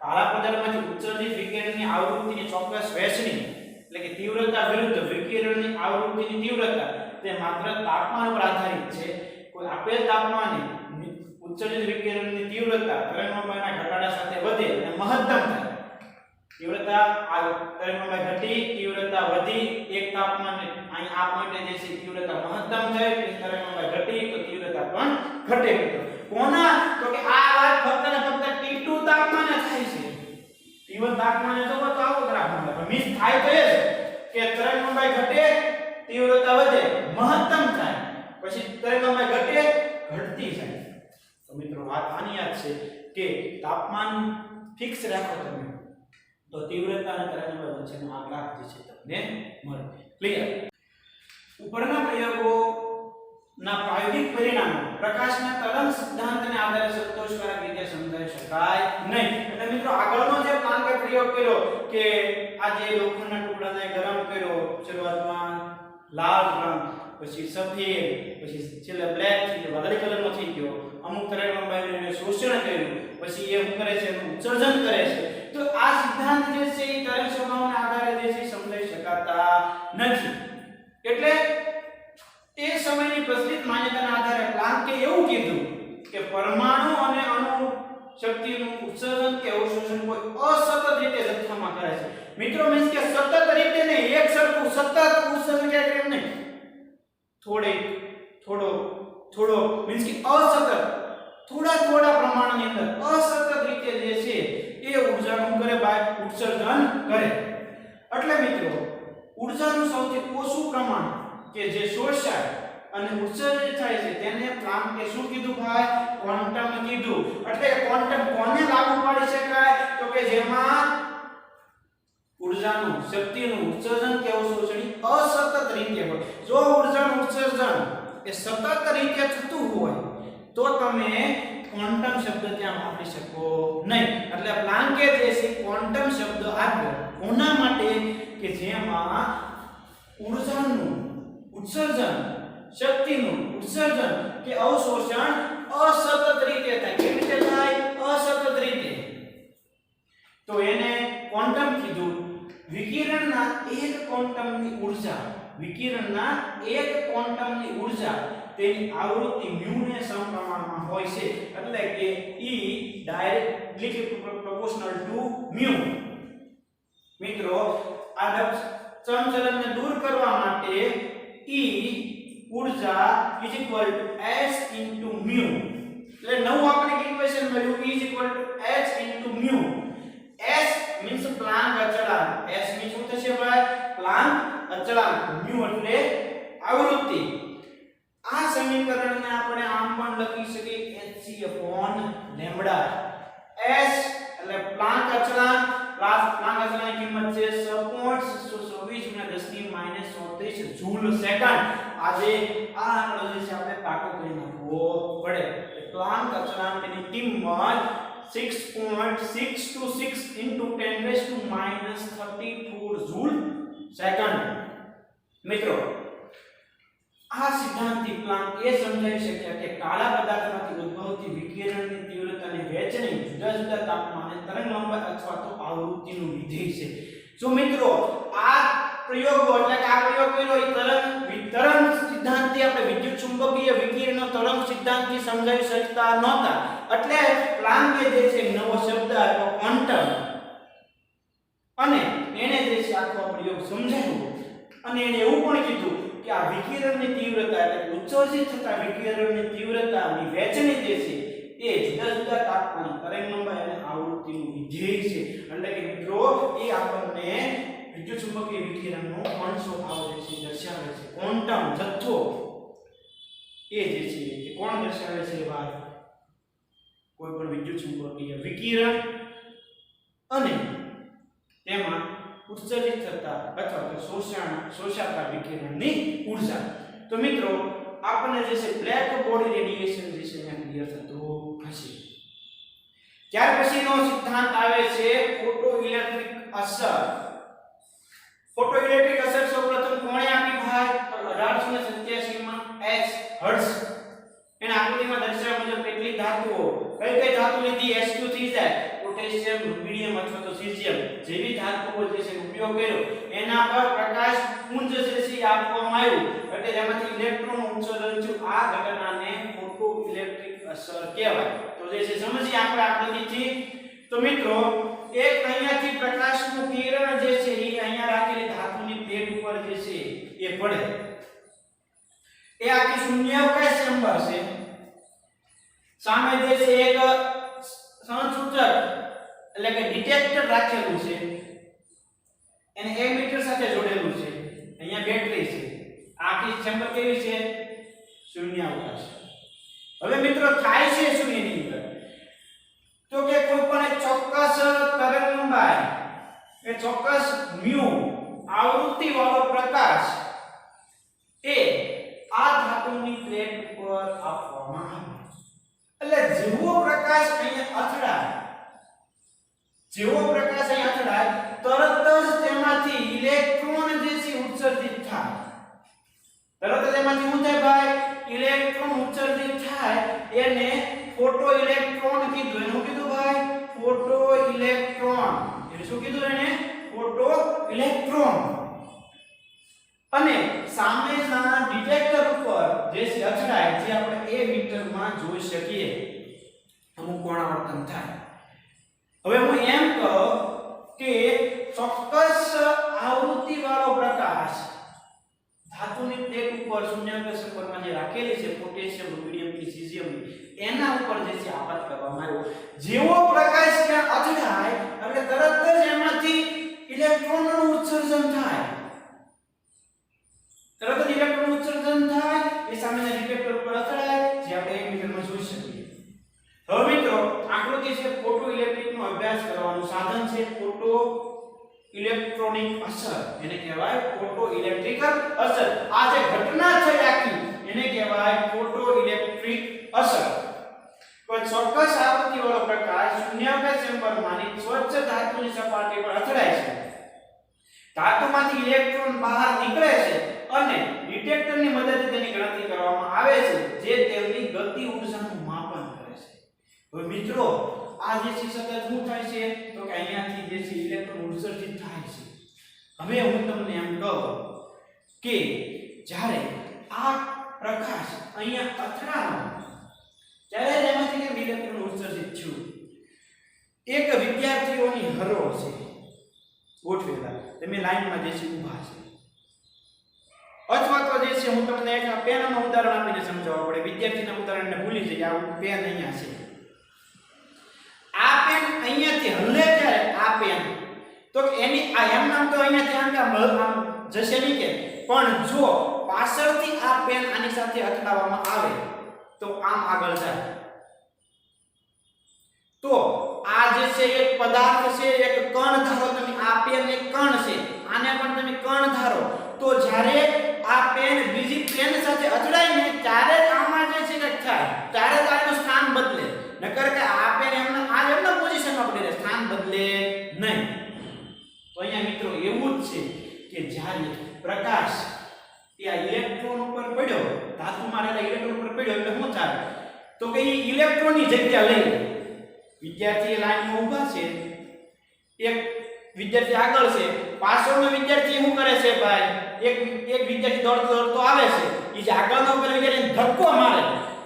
કાળા પદાર્થમાંથી ઉત્સર્જિત વિકિરણની આવૃત્તિની ચોક્કસ વહેંચણી એટલે કે તીવ્રતા વિરુદ્ધ વિકિરણની આવૃત્તિની તીવ્રતા તે માત્ર તાપમાન પર આધારિત છે કોઈ આપેલ તાપમાને ઉત્સર્જિત વિકિરણની તીવ્રતા તરંગલંબાઈના ઘટાડા સાથે વધે અને મહત્તમ થાય તીવ્રતા આ તરંગલંબાઈ ઘટી તીવ્રતા વધી એક તાપમાને અહીં આ પોઈન્ટે જે છે તીવ્રતા મહત્તમ થાય પછી તરંગલંબાઈ ઘટી તો તીવ્રતા પણ ઘટે કોના તો કે આ વાત ફક્ત ને ફક્ત T2 તાપમાને થાય છે T1 તાપમાને જો તો આવો ગ્રાફ મળે મિસ થાય તો એ કે તરંગલંબાઈ ઘટે તીવ્રતા વધે મહત્તમ થાય પછી તરંગલંબાઈ ઘટે ઘટતી જાય તો મિત્રો વાત આની યાદ છે કે તાપમાન ફિક્સ રાખો તમે તો તીવ્રતા અને તરંગલંબાઈ વચ્ચેનો આ ગ્રાફ જે છે તમને મળે ક્લિયર ઉપરના પ્રયોગો ના પ્રાયોગિક પરિણામો પ્રકાશના તરંગ સિદ્ધાંતને આધારે સંતોષકારક રીતે સમજાવી શકાય નહીં એટલે મિત્રો આગળનો જે પ્લાન કે પ્રયોગ કર્યો કે આ જે લોખંડના ટુકડાને ગરમ કર્યો શરૂઆતમાં લાલ રંગ પછી સફેદ પછી છેલ્લે બ્લેક થી વાદળી કલરનો થઈ ગયો અમુક તરંગલંબાઈને શોષણ કર્યું પછી એ શું કરે છે એનું ઉત્સર્જન કરે છે તો આ સિદ્ધાંત જે છે એ તરંગ સ્વભાવના આધારે જે છે સમજાવી શકાતા નથી એટલે તે સમયની પ્રચલિત માન્યતાના આધારે પ્લાન્કે એવું કીધું કે પરમાણુ અને અણુ શક્તિનું ઉત્સર્જન કે અવશોષણ કોઈ અસતત રીતે જથ્થામાં કરે છે મિત્રો મીન્સ કે સતત રીતે નહીં એક સરખું સતત ઉત્સર્જન કે કેમ નહીં થોડો મીન્સ કે અસતત થોડા પ્રમાણની અંદર અસતત રીતે જે છે એ ઊર્જાનું કરે બાય ઉત્સર્જન કરે એટલે મિત્રો ઊર્જાનું સૌથી ઓછું પ્રમાણ કે જે શોષાય અને ઉત્સર્જિત થાય છે તેને પ્લાન્કે શું કીધું ભાઈ ક્વોન્ટમ કીધું એટલે ક્વોન્ટમ કોને લાગુ પાડી શકાય તો કે જેમાં ઊર્જાનું શક્તિનું ઉત્સર્જન કે અવશોષણ અસતત રીતે હોય જો ઊર્જાનું ઉત્સર્જન એ સતત રીતે થતું હોય તો તમે ક્વોન્ટમ શબ્દ ત્યાં વાપરી શકો નહીં એટલે પ્લાન્કે જે છે ક્વોન્ટમ શબ્દ આપ્યો કોના માટે કે જેમાં ઊર્જાનું ઉત્સર્જન શક્તિનું ઉત્સર્જન કે અવશોષણ અસતત રીતે થાય કેવી રીતે થાય અસતત રીતે તો એને ક્વોન્ટમ કીધું વિકિરણના એક ક્વોન્ટમની ઊર્જા તેની આવૃત્તિ μ ને સમપ્રમાણમાં હોય છે એટલે કે E ડાયરેક્ટલી પ્રોપોર્શનલ ટુ μ મિત્રો આ સમચલનને દૂર કરવા માટે E ઊર્જા is equal to s into μ એટલે નવું આપણે ઇક્વેશન મળ્યું E is equal to h into μ s means Planck અચળાંક s means શું થશે ભાઈ પ્લાન્ક અચળાંક μ એટલે આવૃત્તિ આ સમીકરણને આપણે આમ પણ લખી શકીએ hc λ s એટલે પ્લાન્ક અચળાંક ની કિંમત છે 6.624 × 10⁻34 જૂલ સેકન્ડ આજે આ આંકડો જે છે આપણે પાકો કરી નાખવો પડે પ્લાન્ક અચળાંકની કિંમત 6.626 × 10⁻34 જૂલ સેકન્ડ મિત્રો આ સિદ્ધાંતથી પ્લાન્ક એ સમજાવી શક્યા કે કાળા પદાર્થમાંથી ઉદ્ભવતી વિકિરણની તીવ્રતાની વહેંચણી જુદા જુદા તાપમાને તરંગલંબાઈ અથવા તો આવૃત્તિનું વિધેય છે જો મિત્રો આ પ્રયોગો એટલે કે આ પ્રયોગ કર્યો એ તરંગ સિદ્ધાંતથી આપણે વિદ્યુત ચુંબકીય વિકિરણ તરંગ સિદ્ધાંતથી સમજાવી શકતા નહોતા એટલે પ્લાન્કે જે છે નવો શબ્દ આપ્યો ક્વોન્ટમ અને એને જે છે આખો પ્રયોગ સમજાવ્યો અને એને એવું પણ કીધું કે આ વિકિરણની તીવ્રતા એટલે ઉત્સર્જિત થતા વિકિરણની તીવ્રતાની વહેંચણી જે છે એ જુદા જુદા તાપમાન તરંગલંબાઈ અને આવૃત્તિનું વિધેય છે એટલે કે મિત્રો એ આપણને વિદ્યુત ચુંબકીય વિકિરણનો કણ સ્વભાવ જે છે દર્શાવે છે ક્વોન્ટમ જથ્થો એ જે છે એ કોણ દર્શાવે છે ભાઈ કોઈ પણ વિદ્યુત ચુંબકીય વિકિરણ અને તેમાં ઉત્સર્જિત થતા અથવા તો શોષાતા વિકિરણની ઊર્જા તો મિત્રો આપણને જે છે બ્લેક બોડી રેડિયેશન જે છે અહીંયા ક્લિયર થતું હશે ત્યાર પછીનો સિદ્ધાંત આવે છે ફોટો ઇલેક્ટ્રિક અસર ફોટોઇલેક્ટ્રિક અસર સૌપ્રથમ કોણે આપી ભાઈ તો 1887 માં એચ હર્ટ્ઝ એના આકૃતિમાં દર્શાવ્યા મુજબ કેટલીક ધાતુઓ કઈ ધાતુ લીધી H2 થઈ જાય પોટેશિયમ રુબિડિયમ અથવા તો સીઝિયમ જેવી ધાતુઓ જે છે ઉપયોગ કર્યો એના પર પ્રકાશ પુંજ જે છે આપવામાં આવ્યું એટલે જેમાંથી ઇલેક્ટ્રોન ઉત્સર્જન થયું આ ઘટનાને ફોટોઇલેક્ટ્રિક અસર કહેવાય તો જે છે સમજીએ આપણે આકૃતિથી તો મિત્રો એક અહીંયાથી પ્રકાશનું કિરણ જે છે એ અહીંયા રાખેલી ધાતુની પ્લેટ ઉપર જે છે એ પડે એ આખી શૂન્યાવકાશ ચેમ્બર છે સામે જે છે એક સંસૂચક એટલે કે ડિટેક્ટર રાખેલું છે એને એમીટર સાથે જોડેલું છે અહીંયા બેટરી છે આખી ચેમ્બર કેવી છે શૂન્યાવકાશ હવે મિત્રો થાય છે શું એની અંદર તો કે કોઈ પણ એક ચોક્કસ તરંગલંબાઈ એ ચોક્કસ મ્યુ આવૃત્તિ વાળો પ્રકાશ એ આ ધાતુની પ્લેટ ઉપર આપવામાં આવે એટલે જેવો પ્રકાશ અહીંયા અથડાય તરત જ તેમાંથી ઇલેક્ટ્રોન જે છે ઉત્સર્જિત થાય તરત જ તેમાંથી શું થાય ભાઈ ઇલેક્ટ્રોન ઉત્સર્જિત થાય એને ફોટો ઇલેક્ટ્રોન કીધું એનું કીધું ભાઈ ફોટો ઇલેક્ટ્રોન એટલે શું કીધું એને ફોટો ઇલેક્ટ્રોન અને સામેના ડિટેક્ટર ઉપર જે છે અથડાય જે આપણે એ મીટરમાં જોઈ શકીએ અમુક કોણાવર્તન થાય હવે હું એમ કહું કે ચોક્કસ આવૃત્તિ વાળો પ્રકાશ ધાતુની પ્લેટ ઉપર શૂન્યાવકાશ ચેમ્બરમાં જે રાખેલી છે પોટેશિયમ રુબિડિયમ કે સીઝિયમ એના ઉપર જે છે આપાત કરવામાં આવ્યો જેવો પ્રકાશ ત્યાં અથડાય એટલે તરત જ એમાંથી ઇલેક્ટ્રોનનું ઉત્સર્જન થાય એ સામેના ડિટેક્ટર ઉપર અથડાય જે આપણે એક મીટરમાં જોઈ શકીએ હવે મિત્રો આકૃતિ છે ફોટો ઇલેક્ટ્રિકનો અભ્યાસ કરવાનું સાધન છે ફોટો ઇલેક્ટ્રોનિક અસર એને કહેવાય ફોટો ઇલેક્ટ્રિકલ અસર આ જે ઘટના છે આખી એને કહેવાય ફોટો ઇલેક્ટ્રિક અસર કોઈ ચોક્કસ આવૃત્તિ વાળો પ્રકાશ શૂન્યાવકાશ ચેમ્બરમાંની સ્વચ્છ ધાતુની સપાટી પર અથડાય છે ધાતુમાંથી ઇલેક્ટ્રોન બહાર નીકળે છે અને ડિટેક્ટરની મદદથી તેની ગણતરી કરવામાં આવે છે જે તેમની ગતિ ઊર્જાનું માપન કરે છે હવે મિત્રો આ જે છે સતત શું થાય છે તો કે અહીંયાથી જે છે ઇલેક્ટ્રોન ઉત્સર્જિત થાય છે હવે હું તમને એમ કહું કે જ્યારે આ પ્રકાશ અહીંયા અથડાનો ત્યારે એમાંથી કે ઇલેક્ટ્રોન ઉત્સર્જિત થયું એક વિદ્યાર્થીઓની હરોળ છે ગોઠવેલા તમે લાઈનમાં જે છે ઊભા છે અથવા તો જે છે હું તમને એક પેનનું ઉદાહરણ આપીને સમજાવવા પડે વિદ્યાર્થીના ઉદાહરણને ભૂલી જઈએ આ પેન અહીંયા છે આ પેન અહીંયાથી હલે ત્યારે આ પેન તો એની આ એમ નામ તો અહીંયાથી આમ જશે નહીં કે પણ જો પાછળથી આ પેન આની સાથે અથડાવવામાં આવે તો આમ આગળ જાય તો આ જે છે એક પદાર્થ છે એક કણ ધારો તમે આ પેન એક કણ છે આને પણ તમે કણ ધારો તો જ્યારે આ પેન બીજી પેન સાથે અથડાય ને ત્યારે આમાં જે છે કે થાય ત્યારે આનું સ્થાન બદલે નકર કે આ પેન એમના પોઝિશનમાં પડી રહે સ્થાન બદલે નહીં તો અહીંયા મિત્રો એવું જ છે કે જ્યારે પ્રકાશ એ આ ઇલેક્ટ્રોન ઉપર પડ્યો ધાતુમાં રહેલા ઇલેક્ટ્રોન ઉપર પડ્યો એટલે શું થાય તો કે એ ઇલેક્ટ્રોનની જગ્યા લઈ વિદ્યાર્થી લાઈનમાં ઊભા છે એક વિદ્યાર્થી આગળ છે પાછળનો વિદ્યાર્થી શું કરે છે ભાઈ એક વિદ્યાર્થી દોડતો આવે છે એ જે આગળનો વિદ્યાર્થી ધક્કો મારે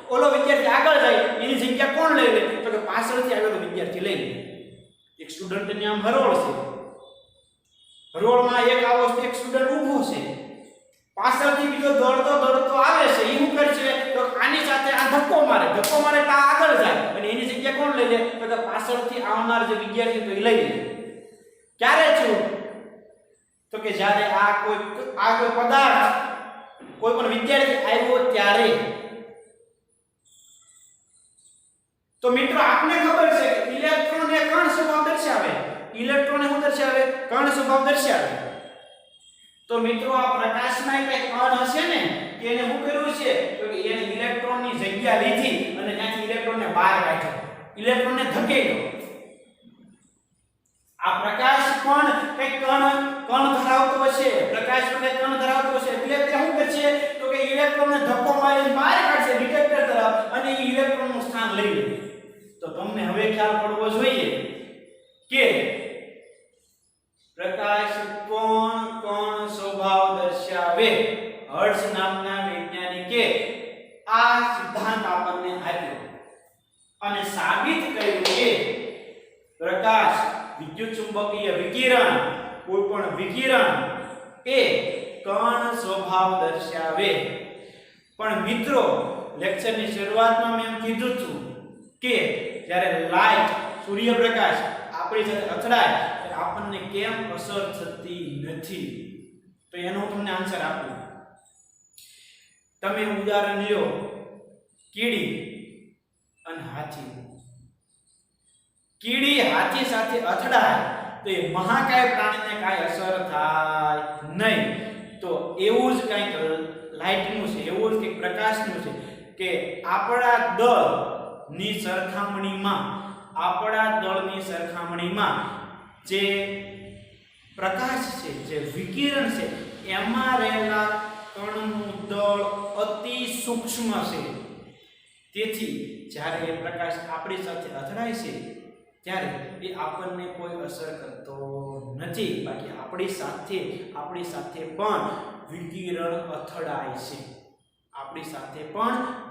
ઓલો વિદ્યાર્થી આગળ જાય એની જગ્યા કોણ લઈ લે તો કે પાછળથી આવેલો વિદ્યાર્થી લઈ લે એક સ્ટુડન્ટની આમ હરોળ છે હરોળમાં એક સ્ટુડન્ટ ઊભો છે પાછળથી બીજો દોડતો આવે છે એ શું કરે છે તો આની સાથે આ ધક્કો મારે એટલે આગળ જાય અને લઈ લે તો કે પાછળથી આવનાર જે વિદ્યાર્થી તો એ લઈ લે. ક્યારે થયું તો કે જ્યારે આ કોઈ પદાર્થ કોઈ પણ વિદ્યાર્થી આવ્યો ત્યારે. તો મિત્રો આપને ખબર છે કે ઇલેક્ટ્રોન એ કણ સ્વભાવ દર્શાવે. ઇલેક્ટ્રોન શું દર્શાવે? કણ સ્વભાવ દર્શાવે. તો મિત્રો આ પ્રકાશમાં એક કણ હશે ને કે એને શું કર્યું છે તો કે એને ઇલેક્ટ્રોનની જગ્યા લીધી અને ત્યાંથી ઇલેક્ટ્રોનને બહાર કાઢ્યો, ઇલેક્ટ્રોનને ધકેલ્યો. આ પ્રકાશ પણ કઈ કણ ધરાવતો હશે, પ્રકાશ પણ કણ ધરાવતો હશે એટલે તે શું કરશે તો કે ઇલેક્ટ્રોનને ધક્કો મારીને બહાર કાઢશે ડિટેક્ટર તરફ અને એ ઇલેક્ટ્રોનનું સ્થાન લઈ લે. તો તમને હવે ખ્યાલ પડવો જોઈએ કે પ્રકાશ કણ સ્વભાવ દર્શાવે. હર્ટ્ઝ નામના વૈજ્ઞાનિકે આ સિદ્ધાંત આપણને આપ્યો અને સાબિત કર્યું કે પ્રકાશ વિદ્યુત ચુંબકીય વિકિરણ કોઈ પણ વિકિરણ એ કણ સ્વભાવ દર્શાવે. પણ મિત્રો લેક્ચરની શરૂઆતમાં મેં કીધું હતું કે જ્યારે લાઈટ સૂર્યપ્રકાશ આપણી સાથે અથડાય ત્યારે આપણને કેમ અસર થતી નથી. તો એનો તમને આન્સર આપું. તમે ઉદાહરણ લ્યો કીડી અને હાથી. કીડી હાથી સાથે અથડાય તો એ મહાકાય પ્રાણીને કાંઈ અસર થાય નહીં. તો એવું જ કંઈક લાઇટનું છે, એવું જ કંઈક પ્રકાશનું છે કે આપણા દળની સરખામણીમાં જે પ્રકાશ છે, જે વિકિરણ છે એમાં રહેલા કણનું દળ અતિ સૂક્ષ્મ છે. તેથી જ્યારે એ પ્રકાશ આપણી સાથે અથડાય છે ત્યારે એ આપણને કોઈ અસર કરતો નથી. બાકી આપણી સાથે પણ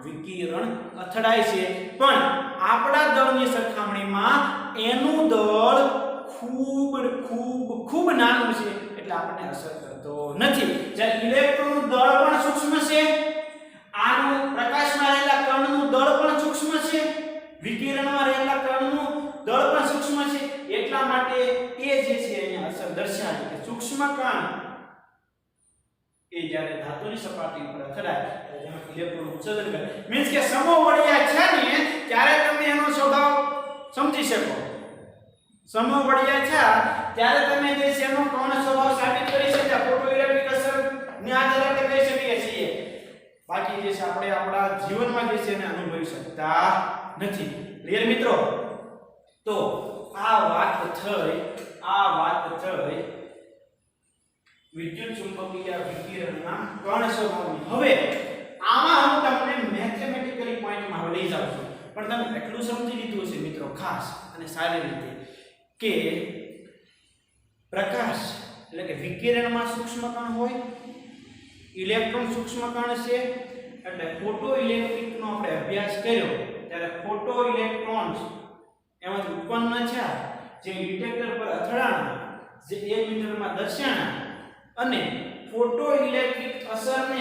વિકિરણ અથડાય છે. પણ આપણા દળની સરખામણીમાં એનું દળ ખૂબ નાનું છે એટલે આપણને અસર કરતો નથી. જ્યારે ઇલેક્ટ્રોનનું દળ પણ સૂક્ષ્મ છે, આનું પ્રકાશમાં રહેલા કણનું દળ પણ સૂક્ષ્મ છે, વિકિરણમાં રહેલા કણનું દળ પણ સૂક્ષ્મ છે. એટલા માટે એ જે છે અહીંયા અસર દર્શાવે કે સૂક્ષ્મ કણ એ જ્યારે ધાતુની સપાટી પર અથડાય ત્યારે તેમાં ઇલેક્ટ્રોન ઉત્સર્જન કરે. મીન્સ કે સમોવડિયા છે ને ત્યારે તમે એનો સ્વભાવ સમજી શકો. સમોવડિયા છે ત્યારે તમે જે છે એનો કણ સ્વભાવ સાબિત કરી શકો. ફોટોઇલેક્ટ્રિક અસર ને આધારે આપણે કહી શકીએ છીએ. બાકી જે છે આપણે આપણા જીવનમાં જે છે એને અનુભવી શકતા નથી. ક્લિયર મિત્રો? તો આ વાત થઈ વિદ્યુત ચુંબકીય વિકિરણના કણ સ્વભાવની. હવે આમાં હું તમને મેથેમેટિકલી પોઈન્ટમાં લઈ જાઉં છું, પણ તમે એટલું સમજી લીધું છે મિત્રો ખાસ અને સારી રીતે કે પ્રકાશ એટલે કે વિકિરણમાં સૂક્ષ્મ કણ હોય, ઇલેક્ટ્રોન સૂક્ષ્મ કણ છે. એટલે ફોટો ઇલેક્ટ્રિકનો આપણે અભ્યાસ કર્યો ત્યારે ફોટો ઇલેક્ટ્રોન્સ એમાંથી ઉત્પન્ન થયા જે ડિટેક્ટર પર અથડાણા, જે 1 મીટરમાં દર્શાણા અને ફોટો ઇલેક્ટ્રિક અસરને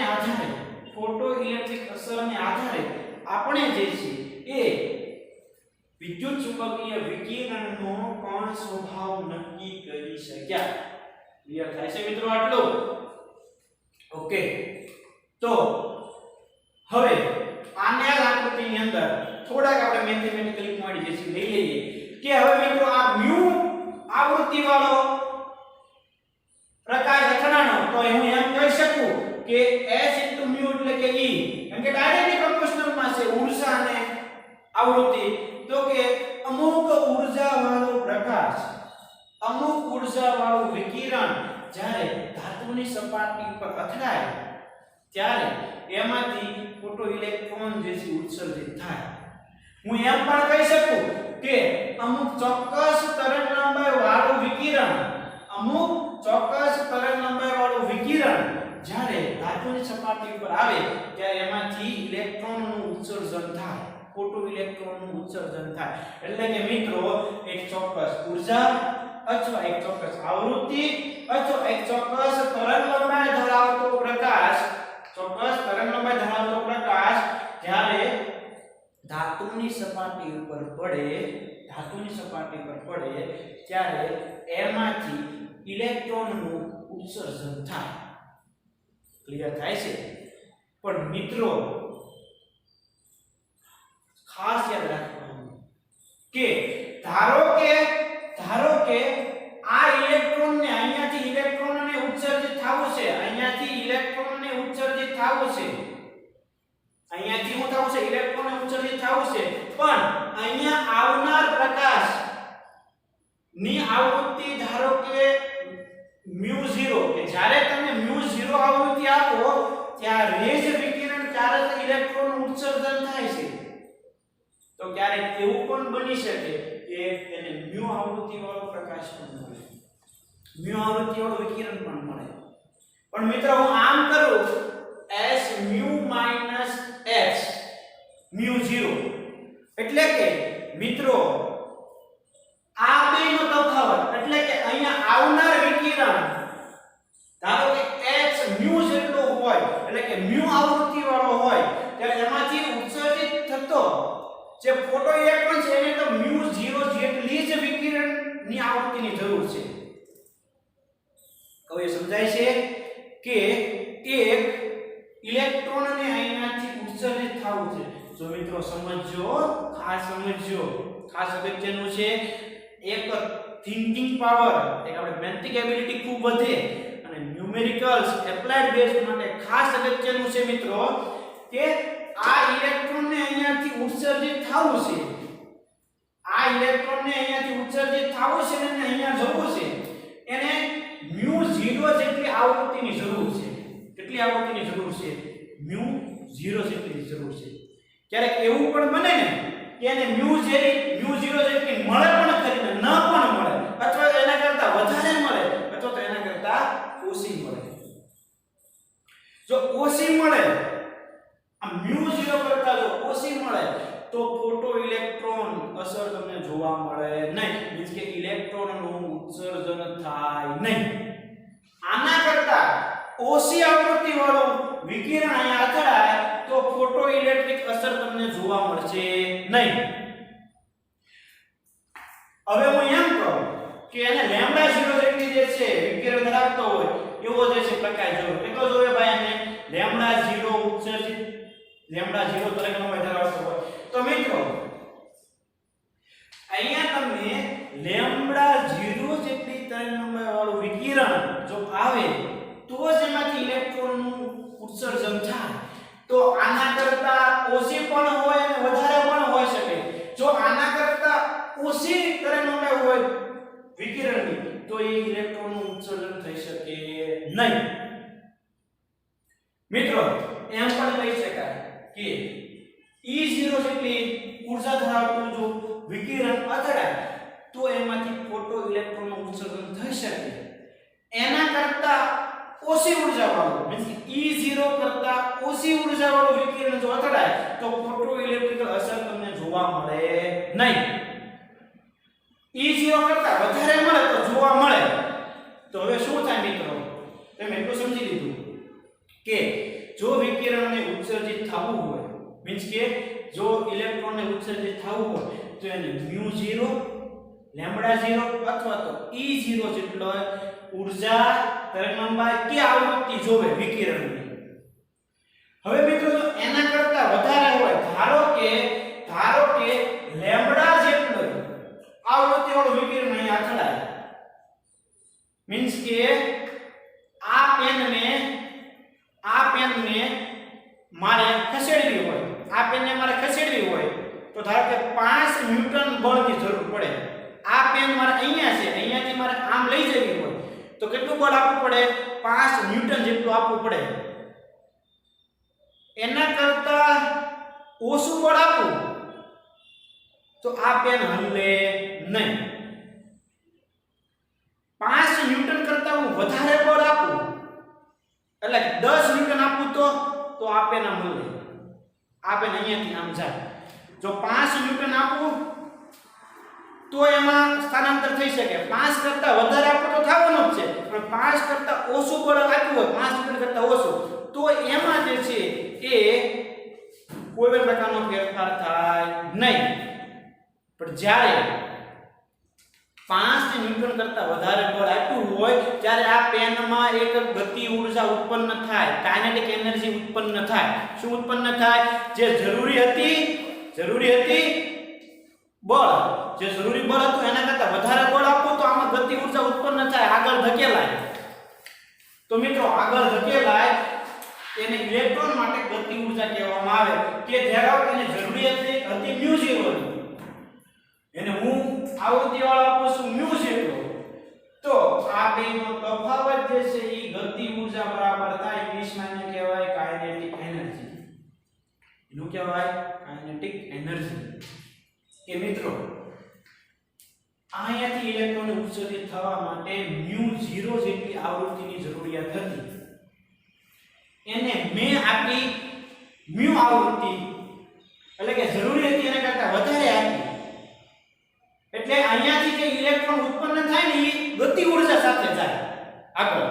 આધારે આપણે જે છે એ વિદ્યુત ચુંબકીય વિકિરણનો કણ સ્વભાવ નક્કી કરી શક્યા. ક્લિયર થાય છે મિત્રો આટલું? ઓકે. તો હવે આના આકૃતિની અંદર થોડાક આપણે મેથેમેટિકલી પોઈન્ટ જે છે લઈ લઈએ કે હવે મિત્રો આ મ્યુ આવૃત્તિ વાળો પ્રકાશ અથડાણો તો હું એમ કહી શકું કે h * mu એટલે કે E કેમ કે ડાયરેક્ટલી પ્રોપોર્શનલમાં છે ઊર્જા અને આવૃત્તિ. તો કે અમુક ઊર્જા વાળું વિકિરણ જ્યારે ધાતુની સપાટી પર અથડાય ત્યારે એમાંથી ફોટો ઇલેક્ટ્રોન જે છે ઉત્સર્જિત થાય. હું એમ પણ કહી શકું કે અમુક ચોક્કસ તરંગલંબાઈ વાળું વિકિરણ જ્યારે ધાતુની સપાટી પર આવે ત્યારે એમાંથી ઇલેક્ટ્રોનનું ઉત્સર્જન થાય, ફોટો ઇલેક્ટ્રોનનું ઉત્સર્જન થાય. એટલે કે મિત્રો એક ચોક્કસ ઊર્જા અથવા એક ચોક્કસ આવૃત્તિ અથવા એક ચોક્કસ તરંગલંબાઈ ધરાવતો પ્રકાશ જ્યારે ધાતુની સપાટી પર પડે ત્યારે એમાંથી ઇલેક્ટ્રોનનું ઉત્સર્જન થાય. ક્લિયર થાય છે? પણ મિત્રો ખાસ યાદ રાખવાનું કે ધારો કે આ ઇલેક્ટ્રોનને અહીંયાથી ઇલેક્ટ્રોનને ઉત્સર્જિત થવું છે, અહીંયાથી ઇલેક્ટ્રોનને ઉત્સર્જિત થવું છે, અહીંયાથી શું થવું છે? ઇલેક્ટ્રોનને ઉત્સર્જિત થવું છે. પણ અહીંયા આવનાર પ્રકાશ ની આવૃત્તિ ધારો કે μ0, કે જ્યારે તમે μ0 આવૃત્તિ આપો ત્યારે જ વિકિરણ, ત્યારે જ ઇલેક્ટ્રોન ઉત્સર્જન થાય છે. તો ક્યારેક એવું પણ બની શકે કે એને μ આવૃત્તિ વાળો પ્રકાશ પણ મળે, μ આવૃત્તિ વાળું વિકિરણ પણ મળે. પણ મિત્રો હું આમ કરું s μ - h μ0, એટલે કે મિત્રો આ બેનો તફાવત, એટલે કે અહીંયા આવનાર વિકિરણ ધારો કે h μ જેટલો હોય, એટલે કે μ આવૃત્તિ વાળો હોય, ત્યારે એમાંથી ઉત્સર્જિત થતો જે ફોટો ઇલેક્ટ્રોન છે એને તો μ0 જેટલી જ વિકિરણની આવૃત્તિની જરૂર છે. હવે સમજાય છે કે એક ઇલેક્ટ્રોનને અહીંયાથી ઉત્સર્જિત થવું છે. જો મિત્રો સમજો, ખાસ અગત્યનું છે. એક થિંકિંગ પાવર, એક આપણે મેન્ટિક એબિલિટી ખૂબ વધે અને ન્યુમેરિકલ્સ એપ્લાઇડ બેઝ માટે ખાસ અગત્યનું છે મિત્રો કે આ ઇલેક્ટ્રોનને અહીંયાથી ઉત્સર્જિત થવું છે, આ ઇલેક્ટ્રોનને અહીંયાથી ઉત્સર્જિત થવું છે અને અહીંયા જવું છે, એને μ0 જેટલી આવૃત્તિની જરૂર છે. કેટલી આવૃત્તિની જરૂર છે? μ0 જેટલી જરૂર છે. ક્યારેક એવું પણ બને ને કે એને μ0 જેટલી મળે પણ ખરી ને ન પણ મળે, અથવા એના કરતા વધારે મળે, અથવા તો એના કરતા ઓછી મળે. જો ઓછી મળે, આ μ0 કરતા જો ઓછી મળે તો ફોટો ઇલેક્ટ્રોન અસર તમને જોવા મળે નહીં, મીન્સ કે ઇલેક્ટ્રોનનું ઉત્સર્જન થાય નહીં. આના કરતા ઓછી આવૃત્તિ વાળું વિકિરણ અહીંયા અથડાય તો ફોટો ઇલેક્ટ્રિક અસર તમને જોવા મળશે નહીં. હવે હું એમ કહું કે એને λ0 જેટલી જે છે વિકિરણ ધરાવતો હોય એવો જે છે પ્રકાશ જોવે, કેટલો જોવે ભાઈ? એને λ0 ઉત્સર્જિત, λ0 તરંગલંબાઈ ધરાવતો હોય. તો મિત્રો અહીંયા તમને λ0 જેટલી તરંગલંબાઈ વાળું વિકિરણ જો આવે તો જ એમાંથી ઇલેક્ટ્રોનનું ઉત્સર્જન થાય. તો આના કરતા ઓછી પણ હોય અને વધારે પણ હોઈ શકે. જો આના કરતા ઓછી તરંગલંબાઈ હોય વિકિરણની તો એ ઇલેક્ટ્રોનનું ઉત્સર્જન થઈ શકે નહીં. મિત્રો એમ પણ કહી શકાય કે E0 જેટલી ઊર્જા ધરાવતું જો વિકિરણ અથડાય તો એમાંથી ફોટો ઇલેક્ટ્રોનનું ઉત્સર્જન થઈ શકે. એના કરતા ઓછી ઊર્જા વાળું, મીન્સ કે E0 કરતા ઓછી ઊર્જા વાળું વિકિરણ જો અથડાય તો ફોટો ઇલેક્ટ્રિકલ અસર તમને જોવા મળે નહીં. E0 કરતા વધારે મળે તો જોવા મળે. તો હવે શું થાય મિત્રો? તમે એટલું સમજી લીધું કે જો વિકિરણને ઉત્સર્જિત થવું હોય, મીન્સ કે જો ઇલેક્ટ્રોનને ઉત્સર્જિત થવું હોય તો એને μ0, λ0 અથવા તો E0 જેટલો ઊર્જા, તરંગલંબાઈ કે આવૃત્તિ જોવે વિકિરણની. હવે મિત્રો જો એના કરતા વધારે હોય, ધારો કે λ જેટલો આવૃત્તિ વાળું વિકિરણ અહીં અથડાય, મીન્સ કે આ પેનને મારે ખસેડવી હોય, તો ધારો કે 5 ન્યૂટન બળની જરૂર પડે. આ પેન મારે અહીંયા છે, અહીંયાથી મારે આમ લઈ જવી હોય તો કેટલું બળ આપવું પડે? 5 ન્યૂટન જેટલું આપવું પડે. એના કરતા ઓછું બળ આપું તો આ પેન હલે નહીં. 5 ન્યૂટન કરતા હું વધારે બળ આપું, એટલે 10 ન્યૂટન આપું તો આ પેન આમ હલે, આ પેન અહીંયાથી આમ જાય. જો 5 ન્યૂટન આપું તો એમાં સ્થાનાંતર થઈ શકે. 5 કરતા વધારે આપો તો થવાનું જ છે, પણ 5 કરતા ઓછું બળ આપ્યું હોય, 5 ન્યૂટન કરતા ઓછું, તો એમાં જે છે એ કોઈ પણ પ્રકારનો ફેરફાર થાય નહીં. પણ જ્યારે 5 ન્યૂટન કરતા વધારે બળ આપ્યું હોય ત્યારે આ પેનમાં એક ગતિ ઊર્જા ઉત્પન્ન થાય, કાઇનેટિક એનર્જી ઉત્પન્ન થાય. શું ઉત્પન્ન થાય? જે જરૂરી હતી બળ, જે જરૂરી બળ હતું એના કરતા વધારે બળ આપો તો આમાં ગતિ ઊર્જા ઉત્પન્ન થાય, આગળ ધકેલાય. તો મિત્રો આગળ ધકેલાય તેને ઇલેક્ટ્રોન માટે ગતિ ઊર્જા કહેવામાં આવે કે જ્યારે એને જરૂરી હતી μ0 ની, એને હું આવૃત્તિ વાળો આપું છું μ0, તો આ બેનો તફાવત જે છે એ ગતિ ઊર્જા બરાબર થાય. ઇંગ્લિશમાં એને કહેવાય કાઇનેટિક એનર્જી. એનું કહેવાય કાઇનેટિક એનર્જી. કે મિત્રો અહીંયાથી ઇલેક્ટ્રોન ઉત્સર્જિત થવા માટે μ0 જેટલી આવૃત્તિની જરૂરિયાત હતી. એને મેં આપી μ આવૃત્તિ, એટલે કે જરૂરી હતી એના કરતા વધારે આપી. એટલે અહીંયાથી જે ઇલેક્ટ્રોન ઉત્પન્ન થાય ને એ ગતિ ઊર્જા સાથે જાય આગળ.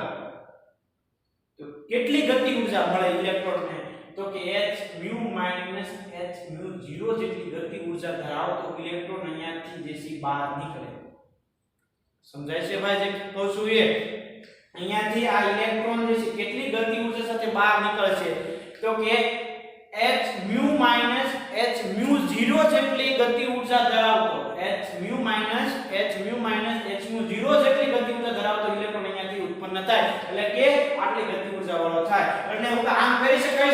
તો કેટલી ગતિ ઊર્જા મળે ઇલેક્ટ્રોનને? તો કે h μ માઈનસ h μ0 જેટલી ગતિ ઊર્જા ધરાવતો ઇલેક્ટ્રોન અહીંયાથી જે છે બહાર નીકળે. સમજાય છે ભાઈ જે કહું છું એ? અહીંયાથી આ ઇલેક્ટ્રોન જે છે કેટલી ગતિ ઊર્જા સાથે બહાર નીકળે છે? તો કે h μ માઈનસ h μ0 જેટલી ગતિ ઊર્જા ધરાવતો h μ માઈનસ h μ0 જેટલી ગતિ ઊર્જા ધરાવતો ઇલેક્ટ્રોન અહીંયાથી ઉત્પન્ન થાય. એટલે કે આટલી ગતિ ઊર્જા વાળો થાય. એટલે હું આમ કરી શકું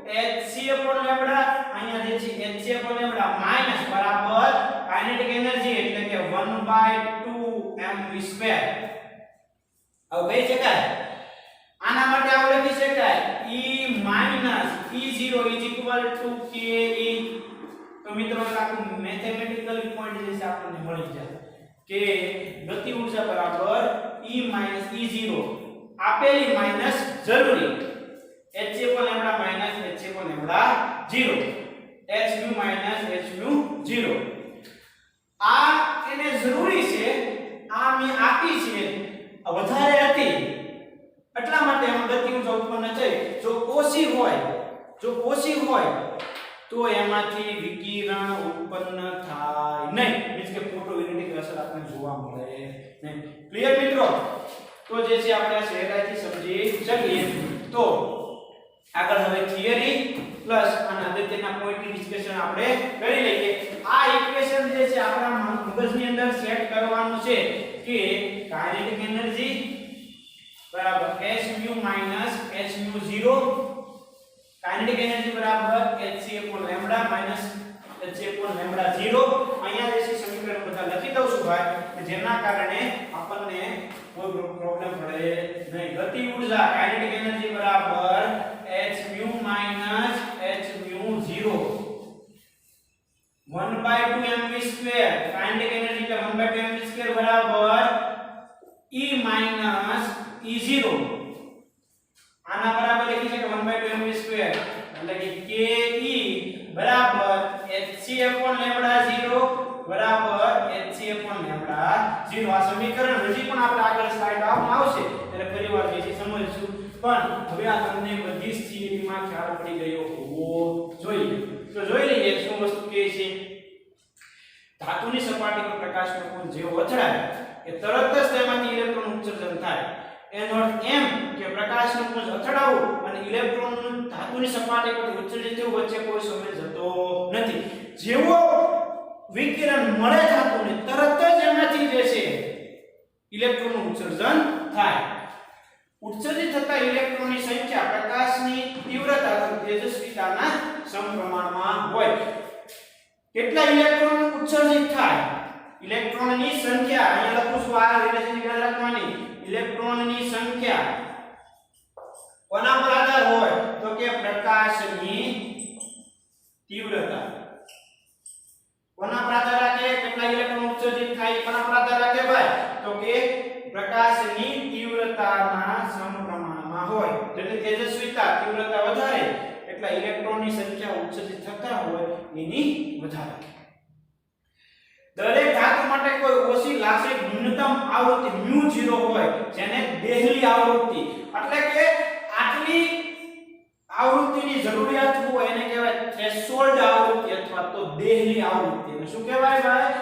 hc/λ અહીંયા જે છે hc/λ માઈનસ બરાબર કાઇનેટિક એનર્જી એટલે કે 1/2mv². હવે કઈ શકાય? આના માટે આપણે લખી શકાય E E0 ke. તો મિત્રો આખું મેથેમેટિકલ પોઈન્ટ જે છે આપણને મળી જાય કે ગતિ ઊર્જા બરાબર E E0 આપેલી માઈનસ જરૂરી hc/λ minus hc/λ 0 h μ minus h μ0. આ એને જરૂરી છે, આ મેં આપી છે, વધારે હતી એટલા માટે એમાં ગતિ ઊર્જા ઉત્પન્ન થઈ. જો ઓછી હોય તો એમાંથી વિકિરણ ઉત્પન્ન થાય નહીં, મીન્સ કે ફોટોઇલેક્ટ્રિક અસર આપણને જોવા મળે નહીં. ક્લિયર મિત્રો? તો જે છે આપણે સહેલાઈથી સમજી શકીએ. તો આગળ હવે થિયરી પ્લસ અને અગત્યના પોઈન્ટની ડિસ્કશન આપણે કરી લઈએ. આ ઇક્વેશન જે છે આપણા મગજની અંદર સેટ કરવાનું છે કે કાઇનેટિક એનર્જી બરાબર h μ minus h μ0, kinetic energy બરાબર hc/λ માઈનસ hc/λ 0. અહીંયા જે છે સમીકરણ બધા લખી દઉં છું ભાઈ કે જેના કારણે આપણને કોઈ પ્રોબ્લેમ પડે નહીં. ગતિ ઊર્જા કાઇનેટિક એનર્જી બરાબર h μ minus h μ0 1/2mv². Kinetic energy એટલે 1/2mv² બરાબર E માઈનસ E0. આના બરાબર લખી છે કે 1/2mv² એટલે કે ke બરાબર hc/λ 0 બરાબર hc/λ 0. આ સમીકરણ હજી પણ આપણે આગળ સ્લાઇડ આપવામાં આવશે ત્યારે ફરીવાર જે છે સમજીશું. પણ હવે આ તમને બધી જ થિયરીમાં ખ્યાલ પડી ગયો હોવો જોઈએ. તો જોઈ લઈએ શું વસ્તુ કહે છે. ધાતુની સપાટી પર પ્રકાશનો કોણ જેવો અથડાય કે તરત જ તેમાંથી ઇલેક્ટ્રોન ઉત્સર્જન થાય. એનો અર્થ એમ કે પ્રકાશનું પુંજ અથડાવવું અને ઇલેક્ટ્રોનનું ધાતુની સપાટી પર ઉત્સર્જિત થવું વચ્ચે કોઈ સમય જતો નથી. જેવો વિકિરણ મળે ધાતુને તરત જ એમાંથી જે છે ઇલેક્ટ્રોનનું ઉત્સર્જન થાય. ઉત્સર્જિત થતા ઇલેક્ટ્રોનની સંખ્યા પ્રકાશની તીવ્રતા અથવા તેજસ્વીતાના સમપ્રમાણમાં હોય. કેટલા ઇલેક્ટ્રોન ઉત્સર્જિત થાય? ઇલેક્ટ્રોનની સંખ્યા અહીંયા લખું છું, આ રિલેશન યાદ રાખવાની. ઇલેક્ટ્રોનની સંખ્યા કોના પર આધાર હોય? તો કે પ્રકાશની તીવ્રતા. કોના પર આધાર રાખે? કેટલા ઇલેક્ટ્રોન ઉત્સર્જિત થાય કોના પર આધાર રાખે ભાઈ? તો કે પ્રકાશની તીવ્રતાના સમપ્રમાણમાં હોય. એટલે તેજસ્વીતા તીવ્રતા વધારે એટલે ઇલેક્ટ્રોનની સંખ્યા ઉત્સર્જિત થતા હોય એની વધારે. દરેક ધાતુ માટે કોઈ ઓછી લાક્ષણિક ન્યૂનતમ આવૃત્તિ μ0 હોય જેને બેહલી આવૃત્તિ એટલે કે આટલી આવૃત્તિની જરૂરિયાત હોય એને કહેવાય થ્રેશોલ્ડ આવૃત્તિ અથવા તો દેહલી આવૃત્તિ. એટલે શું કહેવાય ભાઈ?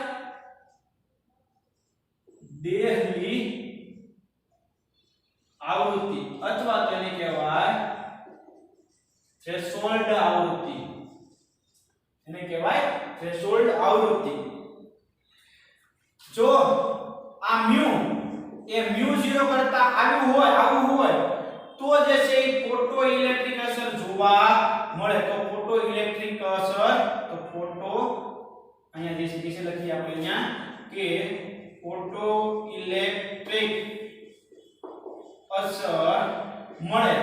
દેહલી આવૃત્તિ અથવા તેને કહેવાય થ્રેશોલ્ડ આવૃત્તિ. એને કહેવાય થ્રેશોલ્ડ આવૃત્તિ. જો આ મ્યુ એ μ0 કરતા આવું હોય તો જે છે એ ફોટો ઇલેક્ટ્રિક અસર જોવા મળે. તો ફોટો ઇલેક્ટ્રિક અસર, તો ફોટો અહીંયા જે છે લખીએ આપણે અહીંયા કે ફોટો ઇલેક્ટ્રિક અસર મળે.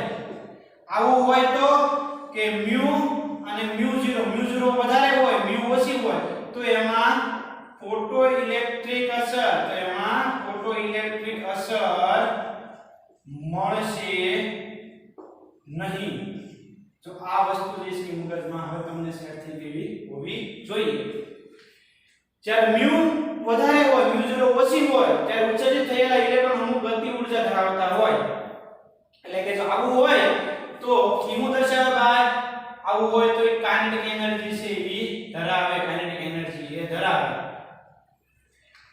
આવું હોય તો કે મ્યુ અને μ0 વધારે હોય, મ્યુ ઓછી હોય તો એમાં ફોટો ઇલેક્ટ્રિક અસર, તો એમાં ફોટો ઇલેક્ટ્રિક અસર મળશે નહીં. તો આ વસ્તુ જે છે મગજમાં હવે તમને સેટ થઈ ગઈ હોવી જોઈએ. જ્યારે મ્યુ વધારે હોય, μ0 ઓછી હોય, ત્યારે ઉત્સર્જિત થયેલા ઇલેક્ટ્રોન અમુક ગતિ ઊર્જા ધરાવતા હોય. એટલે કે જો આવું હોય તો શું દર્શાવે ભાઈ? આવું હોય તો એ કાઇનેટિક એનર્જી છે એ ધરાવે, કાઇનેટિક એનર્જી એ ધરાવે.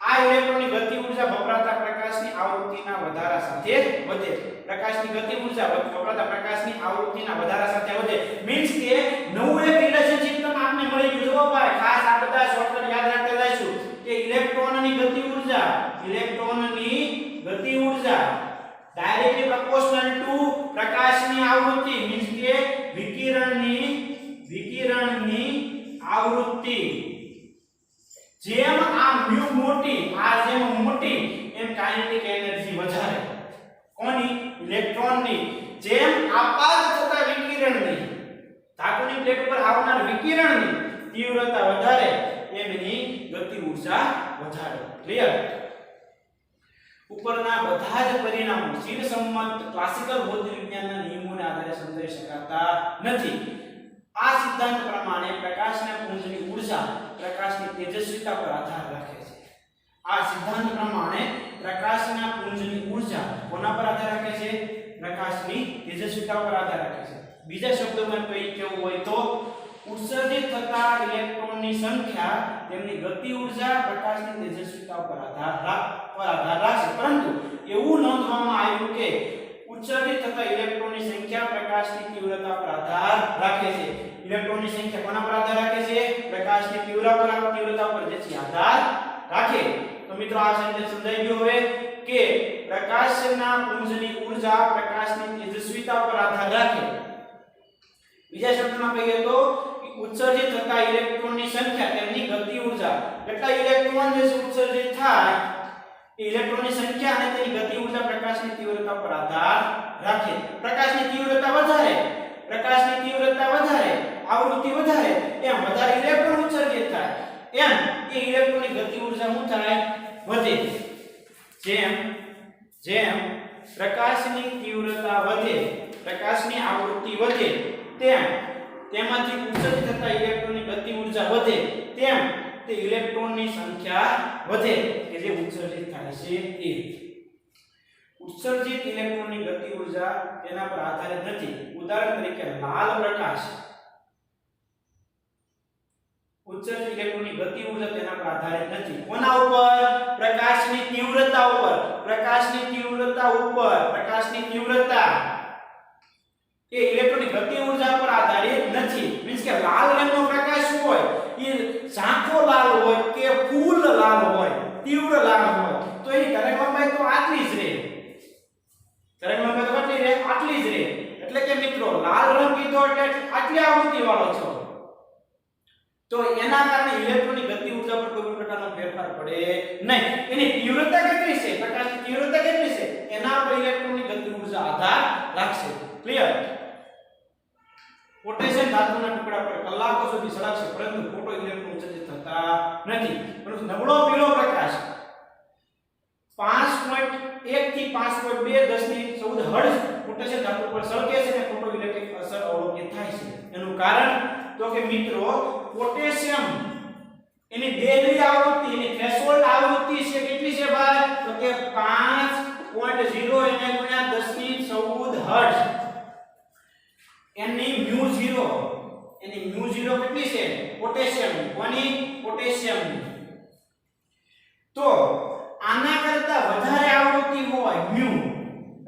આ ઇલેક્ટ્રોનની ગતિ ઊર્જા વપરાતા પ્રકાશની આવૃત્તિના વધારા સાથે વધે. પ્રકાશની ગતિ ઊર્જા વપરાતા પ્રકાશની આવૃત્તિના વધારા સાથે વધે. મીન્સ કે નવું એક રિલેશનશિપ તમને આપને મળી ગયું. જો ભાઈ ખાસ આ બધા શોર્ટકટ યાદ રાખતા જઈશું કે ઇલેક્ટ્રોનની ગતિ ઊર્જા ડાયરેક્ટલી પ્રોપોર્શનલ ટુ પ્રકાશની આવૃત્તિ. મીન્સ કે વિકિરણની આવૃત્તિ. જેમ આ મ્યુ મોટી, આ જેમ મોટી, એમ કાઇનેટિક એનર્જી વધારે. કોની? ઇલેક્ટ્રોનની. જેમ આપાત થતા વિકિરણની, ધાતુની પ્લેટ પર આવનાર વિકિરણની તીવ્રતા વધારે, એમ એની ગતિ ઊર્જા વધારે. ક્લિયર? ઉપરના બધા જ પરિણામો સ્થિરસંમત ક્લાસિકલ ભૌતિક વિજ્ઞાનના નિયમોને આધારે સમજાવી શકાતા નથી. આ સિદ્ધાંત પ્રમાણે પ્રકાશના પુંજની ઊર્જા પ્રકાશની તેજસ્વીતા પર આધાર રાખે છે. આ સિદ્ધાંત પ્રમાણે પ્રકાશના પુંજની ઊર્જા કોના પર આધાર રાખે છે? પ્રકાશની તેજસ્વીતા પર આધાર રાખે છે. બીજા શબ્દોમાં કોઈ કેવું હોય તો ઉત્સર્જિત થતા ઇલેક્ટ્રોનની સંખ્યા તેમની ગતિ ઊર્જા પ્રકાશની તેજસ્વીતા પર આધાર રાખશે. પરંતુ એવું નોંધવામાં આવ્યું કે ઉત્સર્જિત થતા ઇલેક્ટ્રોનની સંખ્યા પ્રકાશની તીવ્રતા પર આધાર રાખે છે. ઇલેક્ટ્રોનની સંખ્યા કોના પર આધાર રાખે છે? પ્રકાશની તીવ્રતા પર જે છે આધાર રાખે. તો મિત્રો આ સેન્ટેન્સ સમજાઈ ગયું હવે કે પ્રકાશના પુંજની ઊર્જા પ્રકાશની તેજસ્વીતા પર આધાર રાખે. બીજા શબ્દમાં કહીએ તો ઉત્સર્જિત થતા ઇલેક્ટ્રોનની સંખ્યા તેમની ગતિ ઊર્જા, કેટલા ઇલેક્ટ્રોન જે ઉત્સર્જિત થાય એ ઇલેક્ટ્રોનની સંખ્યા અને તેની ગતિ ઊર્જા પ્રકાશની તીવ્રતા પર આધાર રાખે. પ્રકાશની તીવ્રતા વધારે, આવૃત્તિ વધારે, એમ વધારે ઇલેક્ટ્રોન ઉત્સર્જિત થાય, એમ એ ઇલેક્ટ્રોનની ગતિ ઊર્જા શું થાય? વધે. જેમ પ્રકાશની તીવ્રતા વધે, પ્રકાશની આવૃત્તિ વધે, તેમાંથી ઉત્સર્જિત થતા ઇલેક્ટ્રોનની ગતિ ઊર્જા વધે, તેમ તે ઇલેક્ટ્રોનની સંખ્યા વધે કે જે ઉત્સર્જિત થાય છે એ. ઉત્સર્જિત ઇલેક્ટ્રોનની ગતિ ઊર્જા તેના પર આધારિત નથી. ઉદાહરણ તરીકે લાલ પ્રકાશ, ઉત્સર્જિત ઇલેક્ટ્રોનની ગતિ ઊર્જા તેના પર આધારિત નથી. કોના ઉપર? પ્રકાશની તીવ્રતા ઉપર. પ્રકાશની તીવ્રતા એ ઇલેક્ટ્રોનની ગતિ ઊર્જા પર આધારિત નથી. મીન્સ કે લાલ રંગનો પ્રકાશ હોય એ ઝાંખો લાલ હોય કે ફૂલ લાલ હોય, તીવ્ર લાલ હોય, તો એની તરંગલંબાઈ તો આટલી જ રહે. એટલે કે મિત્રો લાલ રંગ કીધો એટલે આટલી આવૃત્તિ વાળો છો, તો એના કારણે ઇલેક્ટ્રોનની ગતિ ઊર્જા પર કોઈ પ્રકારનો ફેરફાર પડે નહીં. એની તીવ્રતા કેટલી છે, પ્રકાશની તીવ્રતા કેટલી છે, એના પર ઇલેક્ટ્રોનની ગતિ ઊર્જા આધાર રાખશે. ક્લિયર? પોટેશિયમ ધાતુના ટુકડા પર કલાકો સુધી સળગશે પરંતુ ફોટો ઇલેક્ટ્રોન ઉત્સર્જિત થતા નથી. પરંતુ નબળો પીળો પ્રકાશ 5.1 થી 5.2 1014 હર્ટ્ઝ પોટેશિયમ ધાતુ પર સળગે છે અને ફોટો ઇલેક્ટ્રિક અસર અવલોકિત થાય છે. એનું કારણ તો કે મિત્રો પોટેશિયમ એની દેહલી આવૃત્તિ, એની થ્રેશોલ્ડ આવૃત્તિ છે કેટલી છે ભાઈ? તો કે 5.0 એને ગુણ્યા 1014 હર્ટ્ઝ. એની μ0 μ0 કેટલી છે પોટેશિયમની કોની પોટેશિયમની તો આના કરતા વધારે આવૃત્તિ હોય μ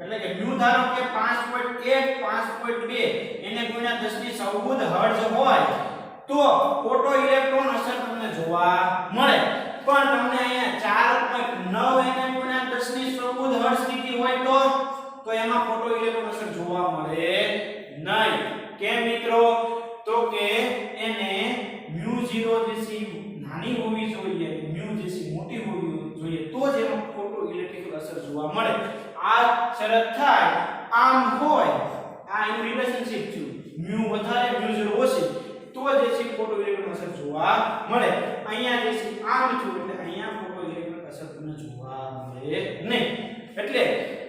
એટલે કે μ ધારો કે 5.1 5.2 એને ગુણ્યા 10 ની 14 હર્ટ્ઝ હોય તો ફોટો ઇલેક્ટ્રોન અસર તમને જોવા મળે પણ તમને અહીંયા 4.9 એને ગુણ્યા 10 ની 14 હર્ટ્ઝ દીધી હોય તો એમાં ફોટો ઇલેક્ટ્રોન અસર જોવા મળે નહીં કેમ મિત્રો તો કે એને μ0 જેસી નાની હોવી જોઈએ μ જેસી મોટી હોવી જોઈએ તો જ એમાં ફોટો ઇલેક્ટ્રિકલ અસર જોવા મળે આ શરત થાય આમ હોય આ એનું રિલેશનશિપ છે μ વધારે μ0 ઓછી તો જે છે ફોટો ઇલેક્ટ્રોન અસર જોવા મળે અહીંયા જે છે આમ છે એટલે અહીંયા ફોટો ઇલેક્ટ્રોન અસર તમને જોવા મળે નહીં એટલે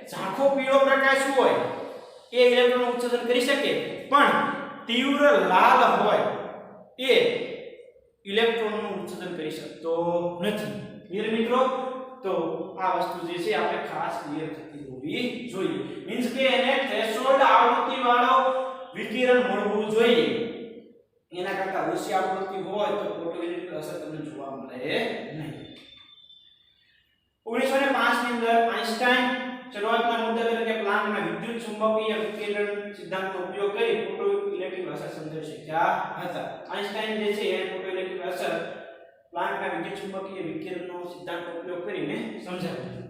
ઝાંખો પીળો પ્રકાશ હોય એ ઇલેક્ટ્રોન ઉત્સર્જન કરી શકે પણ તીવ્ર લાલ હોય એ ઇલેક્ટ્રોનનું ઉત્સર્જન કરી શકતો નથી ક્લિયર મિત્રો તો આ વસ્તુ જે છે આપણે ખાસ ક્લિયર થતી હોવી જોઈએ મીન્સ કે એને થ્રેશોલ્ડ આવૃત્તિ વાળો વિકિરણ મળવું જોઈએ એના કરતા ઓછી આવૃત્તિ હોય તો ફોટો ઇલેક્ટ્રિક અસર તમને જોવા મળે નહીં 1905 ની અંદર આઇન્સ્ટાઈન શરૂઆતના મુદ્દા તરીકે પ્લાન્કના વિદ્યુત ચુંબકીય વિકિરણ સિદ્ધાંતનો ઉપયોગ કરી ફોટો ઇલેક્ટ્રિક અસર સમજાવી શક્યા હતા આઇન્સ્ટાઈન જે છે એ ફોટો ઇલેક્ટ્રિક અસર પ્લાન્કના વિદ્યુત ચુંબકીય વિકિરણનો સિદ્ધાંતનો ઉપયોગ કરીને સમજાવ્યું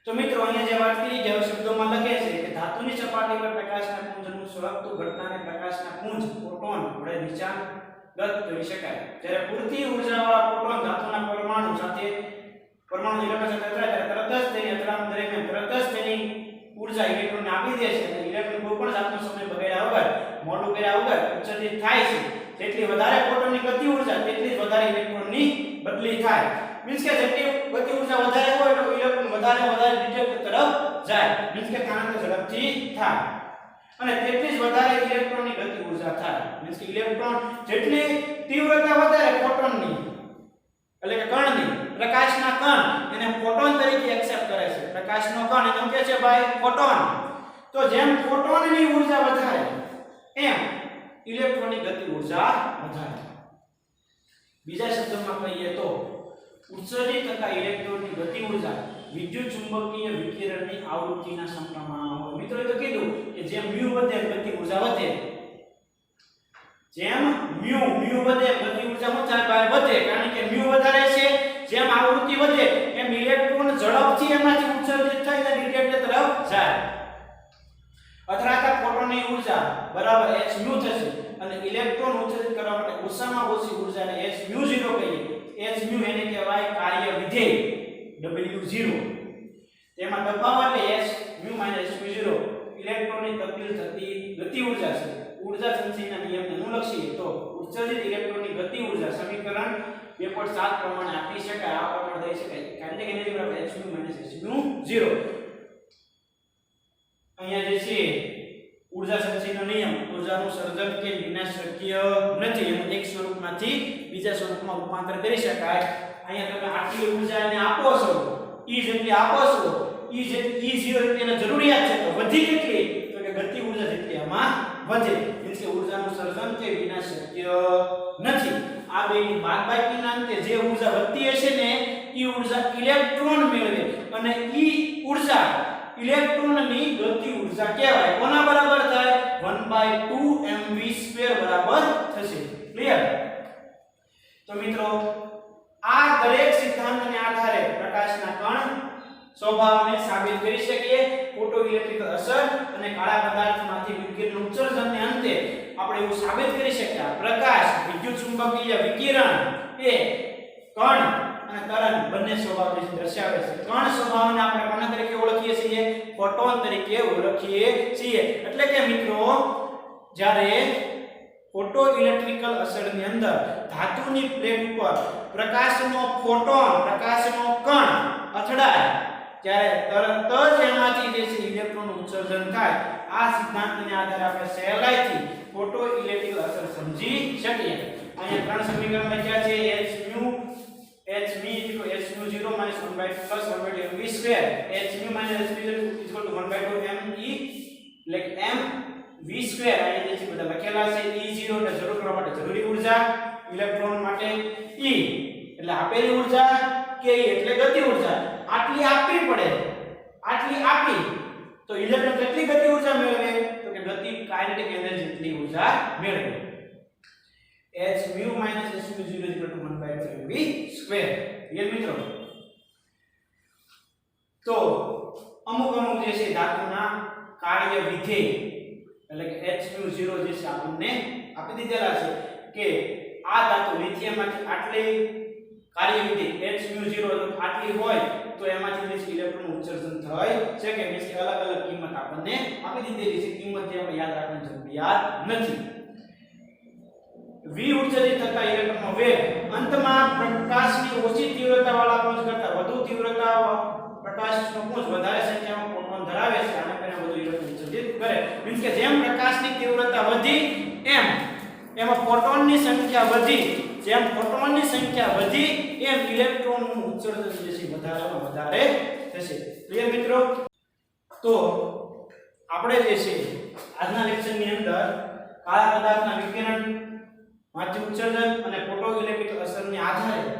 તો મિત્રો અહીંયા જે વાત કરી જે શબ્દોમાં લખે છે કે ધાતુની સપાટી પર પ્રકાશના પુંજનું સળગતું ઘટનાને પ્રકાશના પુંજ ફોટોન વડે નિશાનગત કરી શકાય જ્યારે પૂરતી ઊર્જાવાળા ફોટોન ધાતુના પરમાણુ સાથે પરમાણુ ઇલેક્ટ્રોન સાથે અથડાય ત્યારે તરત જ તેની અથડામણ દરમિયાન તરત જ તેની ઊર્જા ઇલેક્ટ્રોનને આપી દે છે અને ઇલેક્ટ્રોન કોઈ પણ જાતનો સમય બગાડ્યા વગર મોડું કર્યા વગર ઉત્સર્જિત થાય છે જેટલી વધારે ફોટોનની ગતિ ઊર્જા તેટલી જ વધારે ઇલેક્ટ્રોનની બદલી થાય મીન્સ કે જેટલી ગતિ ઊર્જા વધારે હોય તો ઇલેક્ટ્રોન વધારે ડિટેક્ટર તરફ જાય મીન્સ કે સ્થાનાંતર ઝડપથી થાય અને તેટલી જ વધારે ઇલેક્ટ્રોનની ગતિ ઊર્જા થાય મીન્સ કે ઇલેક્ટ્રોન જેટલી તીવ્રતા વધારે ફોટોનની એટલે કે કણની પ્રકાશના કણ એને ફોટોન તરીકે એક્સેપ્ટ કરે છે પ્રકાશનો કણ એને કહે છે ભાઈ ફોટોન તો જેમ ફોટોનની ઊર્જા વધારે એમ ઇલેક્ટ્રોનની ગતિ ઊર્જા વધારે બીજા શબ્દોમાં કહીએ તો ઉત્સર્જિત થતા ઇલેક્ટ્રોનની ગતિ ઊર્જા વિદ્યુત ચુંબકીય વિકિરણની આવૃત્તિના સમપ્રમાણમાં હોય મિત્રો એ તો કીધું કે જેમ μ વધે ગતિ ઊર્જા વધે જેમ μ વધે ગતિ ઊર્જા વધે કારણ કે μ વધારે છે જેમ આવૃત્તિ વધે એમ ઇલેક્ટ્રોન ઝડપથી એમાંથી ઉત્સર્જિત થઈને ડિટેક્ટર તરફ જાય અથડાતા ફોટોનની ઊર્જા બરાબર h μ થશે અને ઇલેક્ટ્રોન ઉત્સર્જિત કરવા માટે ઓછામાં ઓછી ઊર્જાને h μ0 કહીએ h μ એને કહેવાય કાર્ય વિધેય w0 તેમાં દબાવ એટલે h μ - h0 ઇલેક્ટ્રોનની તબદીલ થતી ગતિ ઊર્જા છે ઊર્જા સંચયના નિયમને અનુલક્ષીએ તો ઉત્સર્જિત ઇલેક્ટ્રોનની ગતિ ઊર્જા સમીકરણ 2.7 પ્રમાણે આપી શકાય આ પ્રમાણે દઈ શકાય કાઇનેટિક એનર્જી બરાબર h μ - h0 અહીંયા જે છે ઊર્જા સંચયનો નિયમ ઊર્જાનું સર્જન કે વિનાશ શક્ય નથી એનું એક સ્વરૂપમાંથી બીજા સ્વરૂપમાં રૂપાંતર કરી શકાય અહીંયા તમે આટલી ઊર્જાને આપો છો E જેટલી આપો છો E જેટલી E0 જેટલી એની જરૂરિયાત છે તો વધી કેટલી તો કે ગતિ ઊર્જા જેટલી આમાં વધે એટલે કે ઊર્જાનું સર્જન કે વિનાશ શક્ય નથી આ બેની બાદબાકીના અંતે જે ઊર્જા વધતી હશે ને એ ઊર્જા ઇલેક્ટ્રોન મેળવે અને એ ઊર્જા ઇલેક્ટ્રોનની ગતિ ઊર્જા કહેવાય કોના બરાબર થાય 1/2 mv2 બરાબર થશે ક્લિયર તો મિત્રો આ દરેક સિદ્ધાંતને આધારે પ્રકાશના કણ સ્વભાવને સાબિત કરી શકીએ ફોટો ઇલેક્ટ્રિક અસર અને કાળા પદાર્થમાંથી વિકિરણ ઉત્સર્જનને અંતે આપણે એવું સાબિત કરી શકીએ પ્રકાશ વિદ્યુત ચુંબકીય વિકિરણ એ કણ અને તરંગ બંને સ્વભાવને દર્શાવે છે કણ સ્વભાવને આપણે કોના તરીકે ઓળખીએ છીએ ફોટોન તરીકે ઓળખીએ છીએ એટલે કે મિત્રો જ્યારે ફોટો ઇલેક્ટ્રિકલ અસરની અંદર ધાતુની પ્લેટ ઉપર પ્રકાશનો ફોટોન પ્રકાશનો કણ અથડાય ત્યારે તરત જ એમાંથી જે છે ઇલેક્ટ્રોનનું ઉત્સર્જન થાય આ સિદ્ધાંતને આધારે આપણે સહેલાઈથી ફોટો ઇલેક્ટ્રિકલ અસર સમજી શકીએ અહીંયા ત્રણ સમીકરણ લખ્યા છે h μ h μ h μ0 - 1/2 + 1/2 mv2 h μ - h μ0 = 1/2 me એટલે m v સ્ક્વેર અહીંયા જે છે બધા લખેલા છે E0 એટલે શરૂ કરવા માટે જરૂરી ઊર્જા ઇલેક્ટ્રોન માટે E એટલે આપેલી ઊર્જા કે E એટલે ગતિ ઊર્જા આટલી આપવી પડે આટલી આપી તો ઇલેક્ટ્રોન કેટલી ગતિ ઊર્જા મેળવે તો કે ગતિ કાઇનેટિક એનર્જી જેટલી ઊર્જા મેળવે h mu - s mu 0 1/5 v square real મિત્રો તો અમુક જે છે ધાતુના કાર્ય વિધેય એટલે કે h mu 0 જે છે આપણને આપી દીધેલા છે કે આ ધાતુ લિથિયમમાંથી આટલી કાર્ય વિધેય h mu 0 આટલી હોય તો એમાંથી જે ઇલેક્ટ્રોન ઉત્સર્જન થાય છે કે મીન્સ કે અલગ અલગ કિંમત આપણને આપી દીધેલી છે કિંમત જે આપણે યાદ રાખવાની જરૂરિયાત નથી v ઉત્સર્જિત થતા ઇલેક્ટ્રોનનો વેગ અંતમાં પ્રકાશની ઓછી તીવ્રતાવાળા પુંજ કરતાં વધુ તીવ્રતા પ્રકાશનો પુંજ વધારે સંખ્યામાં ફોટોન ધરાવે છે આને કારણે વધુ ઇલેક્ટ્રોન ઉત્સર્જિત કરે મીન્સ કે જેમ પ્રકાશની તીવ્રતા વધી એમાં ફોટોનની સંખ્યા વધી જેમ ફોટોનની સંખ્યા વધી એમ ઇલેક્ટ્રોનનું ઉત્સર્જન જે છે વધારેમાં વધારે થશે ક્લિયર મિત્રો તો આપણે જે છે આજના લેક્ચરની અંદર કાળા પદાર્થના વિકિરણ માંથી ઉત્સર્જન અને ફોટોઇલેક્ટ્રિક અસરને આધારે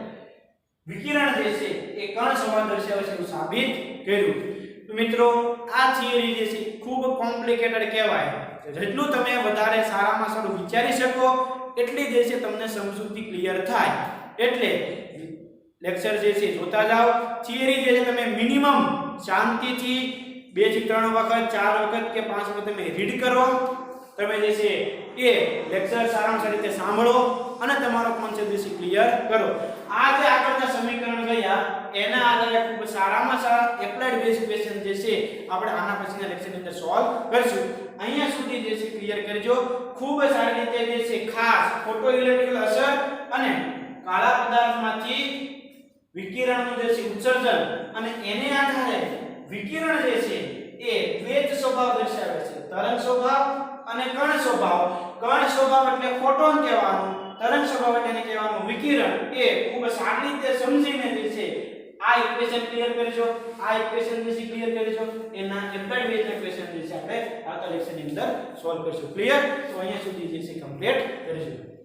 વિકિરણ જે છે એ કણ સંવાદ દર્શાવે છે એવું સાબિત કર્યું તો મિત્રો આ થિયરી જે છે ખૂબ કોમ્પ્લિકેટેડ કહેવાય જેટલું તમે વધારે સારામાં સારું વિચારી શકો એટલી જે છે તમને સમજૂતી ક્લિયર થાય એટલે લેક્ચર જે છે જોતા જાઓ થિયરી જે છે તમે મિનિમમ શાંતિથી 2 થી 3 વખત 4 વખત કે 5 વખત તમે રીડ કરો તમે જે છે એ લેક્ચર સારામાં સારી રીતે સાંભળો અને તમારો કોન્સેપ્ટ જે છે ક્લિયર કરો આ જે આગળના સમીકરણ ગયા એના આધારે ખૂબ સારામાં સારા એપ્લાઇડ બેઝ ક્વેશ્ચન જે છે આપણે આના પછીના લેક્ચરની અંદર સોલ્વ કરીશું અહીંયા સુધી જે છે ક્લિયર કરજો ખૂબ સારી રીતે જે છે ખાસ ફોટોઇલેક્ટ્રિક અસર અને કાળા પદાર્થમાંથી વિકિરણનું જે છે ઉત્સર્જન અને એને આધારે વિકિરણ જે છે એ દ્વૈત સ્વભાવ દર્શાવે છે તરંગ સ્વભાવ અને કણ સ્વભાવ એટલે ફોટોન કહેવાનું તરંગ સ્વભાવ એટલે એને કહેવાનું વિકિરણ એ ખૂબ સારી રીતે સમજીને જે છે આ ઇક્વેશન ક્લિયર કરજો આ ઇક્વેશન જે ક્લિયર કરજો એના એપ્લાઇડ બેઝના ક્વેશ્ચન જે છે આપણે આવતા લેક્ચરની અંદર સોલ્વ કરશું ક્લિયર તો અહીંયા સુધી જે છે કમ્પ્લીટ કરજો